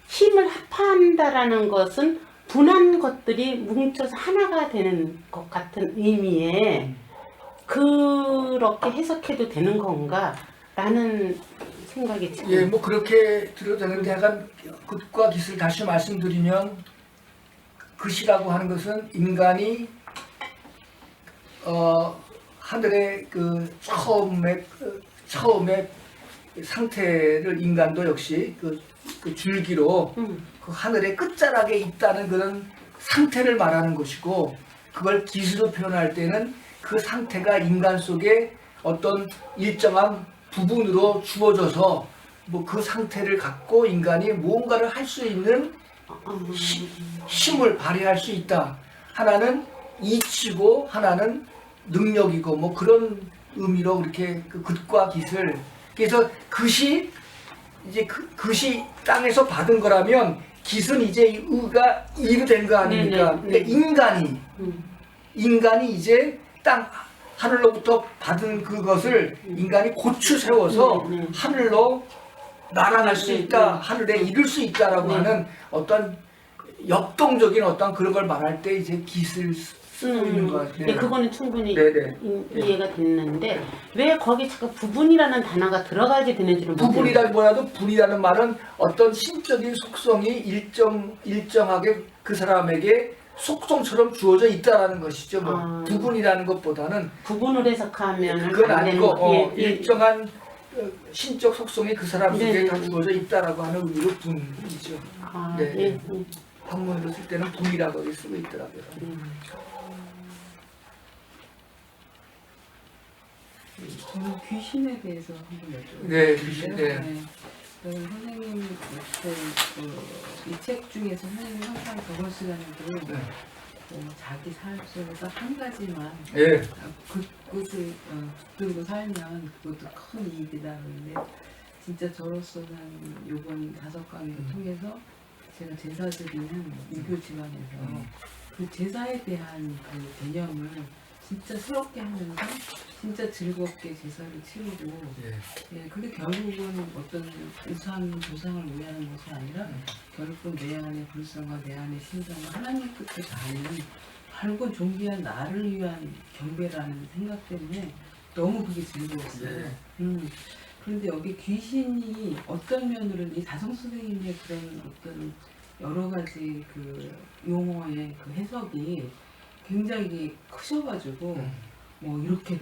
힘을 합한다라는 것은 분한 것들이 뭉쳐서 하나가 되는 것 같은 의미에 그렇게 해석해도 되는 건가? 라는 생각이 지금. 예, 뭐 그렇게 들어도 되는데 약간 굿과 깃을 다시 말씀드리면 굿이라고 하는 것은 인간이 하늘의 그 처음의 상태를 인간도 역시 그 줄기로 그 하늘의 끝자락에 있다는 그런 상태를 말하는 것이고 그걸 깃으로 표현할 때는 그 상태가 인간 속에 어떤 일정한 부분으로 주어져서 뭐 그 상태를 갖고 인간이 무언가를 할 수 있는 힘을 발휘할 수 있다. 하나는 이치고 하나는 능력이고 뭐 그런 의미로 그렇게 그 긋과 깃을 그래서 긋이 이제 긋이 땅에서 받은 거라면 깃은 이제 의가 이로 된 거 아닙니까? 네네. 그러니까 인간이 이제 땅 하늘로부터 받은 그것을 인간이 고추 세워서 하늘로 날아갈 수 있다, 하늘에 이룰 수 있다라고 하는 어떤 역동적인 어떤 그런 걸 말할 때 이제 깃을 쓰고 있는 것 같아요. 네, 그거는 충분히 네네. 이해가 됐는데 왜 거기 자꾸 부분이라는 단어가 들어가게 되는지를 모르겠어요. 부분이라기보다도 분이라는 말은 어떤 신적인 속성이 일정하게 그 사람에게 속성처럼 주어져 있다라는 것이죠. 뭐 부분이라는 것보다는 부분을 해석하면 그건 아니고 예. 일정한 신적 속성이 그 사람 속에 네. 다 주어져 있다라고 하는 의미로 분이죠. 네. 예. 한문으로 쓸 때는 분이라고 쓰고 있더라고요. 저는 귀신에 대해서 한번 여쭤볼게요. 네, 귀신, 네. 선생님 이 책 중에서 선생님이 항상 적으시라는 게 네. 자기 삶 속에 딱 한 가지만 예. 그것을 붙들고 살면 그것도 큰 이익이다 그러는데 진짜 저로서는 이번 5강을 통해서 제가 제사 드리는 유교 집안에서 그 제사에 대한 그 개념을 진짜 새롭게 하면서 진짜 즐겁게 제사를 치르고 예, 그게 결국은 어떤 우상 조상을 위하는 것이 아니라 결국은 내 안의 불성과 내 안의 신성과 하나님 끝에 닿는 결국은 존귀한 나를 위한 경배라는 생각 때문에 너무 그게 즐거웠어요. 그런데 여기 귀신이 어떤 면으로는 이 다성 선생님의 그런 어떤 여러 가지 그 용어의 그 해석이 굉장히 크셔가지고 뭐 이렇게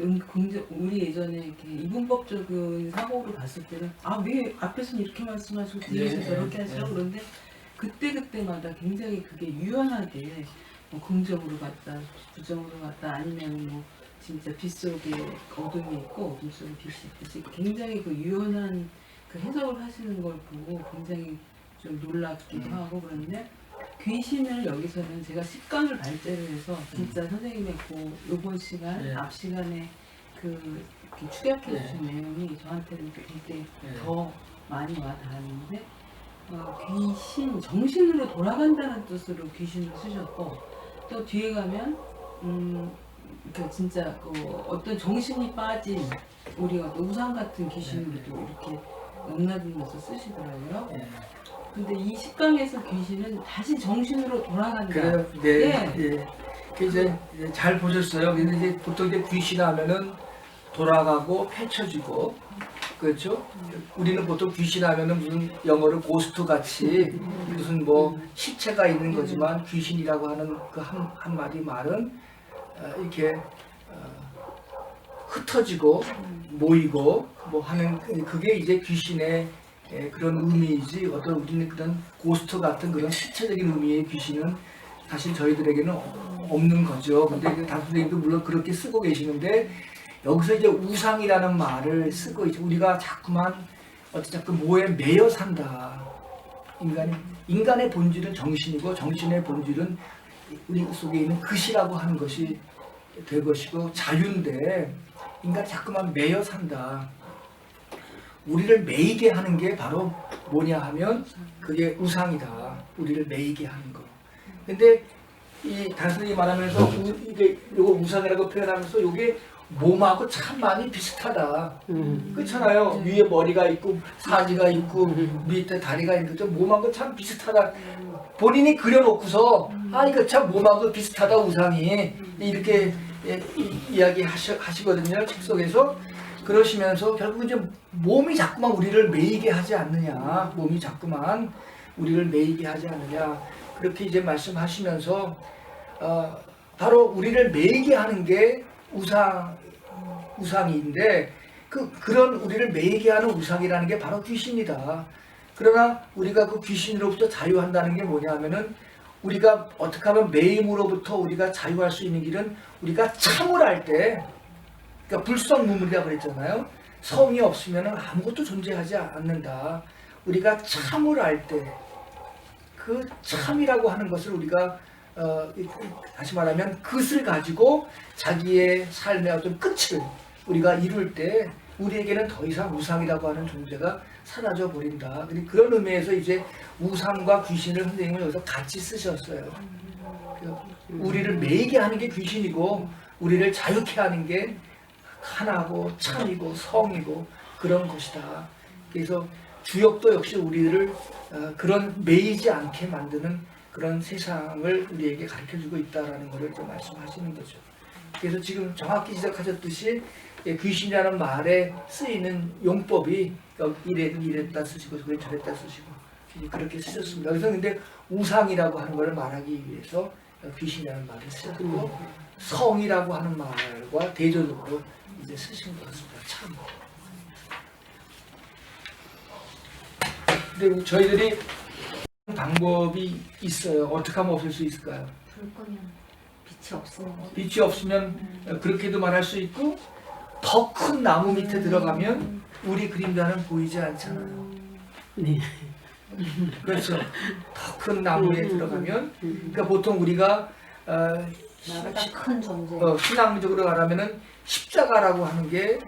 우리 예전에 이렇게 이분법적인 사고로 봤을 때는 왜 앞에서는 이렇게 말씀하시고 뒤에서 저렇게 하시라고 그러는데 그때마다 굉장히 그게 유연하게 뭐 긍정으로 갔다 부정으로 갔다 아니면 뭐 진짜 빛 속에 어둠이 있고 어둠 속에 빛이 있듯이 굉장히 그 유연한 그 해석을 하시는 걸 보고 굉장히 좀 놀랍기도 하고 그런데 귀신을 여기서는 제가 10강을 발제를 해서 진짜 선생님의 그 요번 시간 앞 시간에 그 축약해 주신 내용이 저한테는 굉장히 더 많이 와 닿았는데 귀신 정신으로 돌아간다는 뜻으로 귀신을 쓰셨고 또 뒤에 가면 그 진짜 그 어떤 정신이 빠진 우리가 우상 같은 귀신으로도 이렇게 넘나들면서 쓰시더라고요. 근데 이 10강에서 귀신은 다시 정신으로 돌아간다. 그래요. 네. 예. 그 이제 잘 보셨어요. 근데 이제 보통 이제 귀신 하면은 돌아가고 펼쳐지고 그렇죠? 우리는 보통 귀신 하면은 무슨 영어로 고스트 같이 무슨 뭐 실체가 있는 거지만 귀신이라고 하는 그 한마디 말은 이렇게 흩어지고 모이고 뭐 하는 그게 이제 귀신의 그런 의미이지 어떤 우리는 그런 고스트 같은 그런 실체적인 의미의 귀신은 사실 저희들에게는 없는 거죠. 근데 단 선생님도 물론 그렇게 쓰고 계시는데 여기서 이제 우상이라는 말을 쓰고 있죠. 우리가 자꾸만 자꾸 뭐에 매여 산다. 인간의 본질은 정신이고 정신의 본질은 우리 속에 있는 긋이라고 하는 것이 될 것이고 자유인데 인간 자꾸만 매여 산다. 우리를 매이게 하는 게 바로 뭐냐 하면 그게 우상이다. 우리를 매이게 하는 거. 근데 이 단순히 말하면서 이게 요거 우상이라고 표현하면서 요게 몸하고 참 많이 비슷하다. 그렇잖아요. 위에 머리가 있고 사지가 있고 밑에 다리가 있는 것도 몸하고 참 비슷하다. 본인이 그려놓고서 아 이거 참 몸하고 비슷하다 우상이 이렇게 이야기 하시거든요. 책 속에서. 그러시면서 결국 이제 몸이 자꾸만 우리를 매이게 하지 않느냐. 몸이 자꾸만 우리를 매이게 하지 않느냐. 그렇게 이제 말씀하시면서 바로 우리를 매이게 하는 게 우상인데 그런 우리를 매이게 하는 우상이라는 게 바로 귀신이다. 그러나 우리가 그 귀신으로부터 자유한다는 게 뭐냐 하면은 우리가 어떻게 하면 매임으로부터 우리가 자유할 수 있는 길은 우리가 참을 할 때, 그러니까 불성무물이라고 그랬잖아요. 성이 없으면 아무것도 존재하지 않는다. 우리가 참을 할 때, 그 참이라고 하는 것을 우리가 다시 말하면 그것을 가지고 자기의 삶의 어떤 끝을 우리가 이룰 때 우리에게는 더 이상 우상이라고 하는 존재가 사라져 버린다. 그런 의미에서 이제 우상과 귀신을 선생님은 여기서 같이 쓰셨어요. 우리를 매이게 하는 게 귀신이고 우리를 자유케 하는 게 하나고 참이고 성이고 그런 것이다. 그래서 주역도 역시 우리를 그런 매이지 않게 만드는 그런 세상을 우리에게 가르쳐주고 있다라는 것을 좀 말씀하시는 거죠. 그래서 지금 정확히 지적하셨듯이 귀신이라는 말에 쓰이는 용법이 이랬다 쓰시고 저랬다 쓰시고 그렇게 쓰셨습니다. 그래서 근데 우상이라고 하는 걸 말하기 위해서 귀신이라는 말을 쓰셨고 성이라고 하는 말과 대조적으로 이제 쓰신 것 같습니다. 참. 근데 저희들이 방법이 있어요. 어떻게 하면 없앨 수 있을까요? 불 끄면 빛이 없으면 빛이 없으면 그렇게도 말할 수 있고 더 큰 나무 밑에 들어가면 우리 그림자는 보이지 않잖아요. 네. 그렇죠. 더 큰 나무에 들어가면 그러니까 보통 우리가 나보다 큰 존재. 신앙적으로 말하면은 십자가라고 하는 게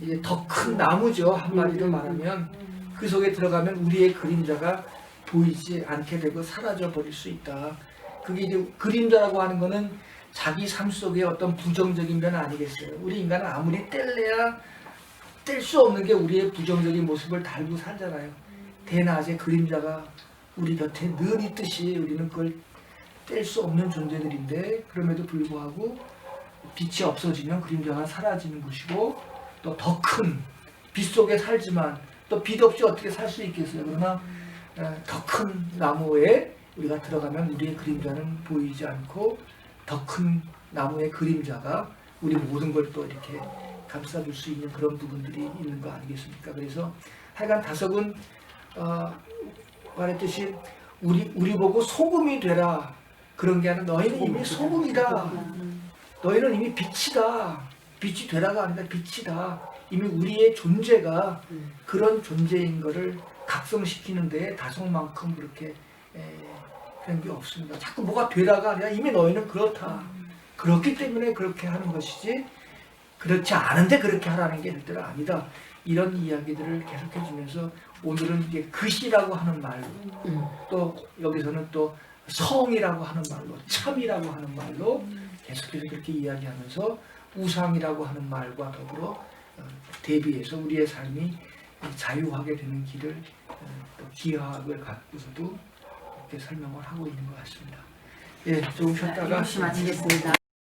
이제 더 큰 나무죠. 한마디로 말하면 그 속에 들어가면 우리의 그림자가 보이지 않게 되고 사라져 버릴 수 있다. 그게 이제 그림자라고 하는 거는 자기 삶 속에 어떤 부정적인 면 아니겠어요. 우리 인간은 아무리 뗄래야 뗄 수 없는 게 우리의 부정적인 모습을 달고 살잖아요. 대낮에 그림자가 우리 곁에 늘 있듯이 우리는 그걸 뗄 수 없는 존재들인데 그럼에도 불구하고 빛이 없어지면 그림자가 사라지는 것이고 또 더 큰 빛 속에 살지만 또 빛 없이 어떻게 살 수 있겠어요. 그러나 더 큰 나무에 우리가 들어가면 우리의 그림자는 보이지 않고 더 큰 나무의 그림자가 우리 모든 걸 또 이렇게 감싸줄 수 있는 그런 부분들이 있는 거 아니겠습니까? 그래서 하여간 다섯은 말했듯이 우리 보고 소금이 되라 그런 게 아니라 너희는 이미 소금이다. 너희는 이미 빛이다. 빛이 되라가 아니라 빛이다. 이미 우리의 존재가 그런 존재인 것을 각성시키는 데에 다섯만큼 그렇게 그런 게 없습니다. 자꾸 뭐가 되라가 아니라 이미 너희는 그렇다. 그렇기 때문에 그렇게 하는 것이지 그렇지 않은데 그렇게 하라는 게 절대로 아니다. 이런 이야기들을 계속해 주면서 오늘은 이제 글씨라고 하는 말로 또 여기서는 또 성이라고 하는 말로 참이라고 하는 말로 계속해서 그렇게 이야기하면서 우상이라고 하는 말과 더불어 대비해서 우리의 삶이 자유하게 되는 길을 또 기하학을 갖고서도 이렇게 설명을 하고 있는 것 같습니다. 예, 조금 쉬었다가 마치겠습니다.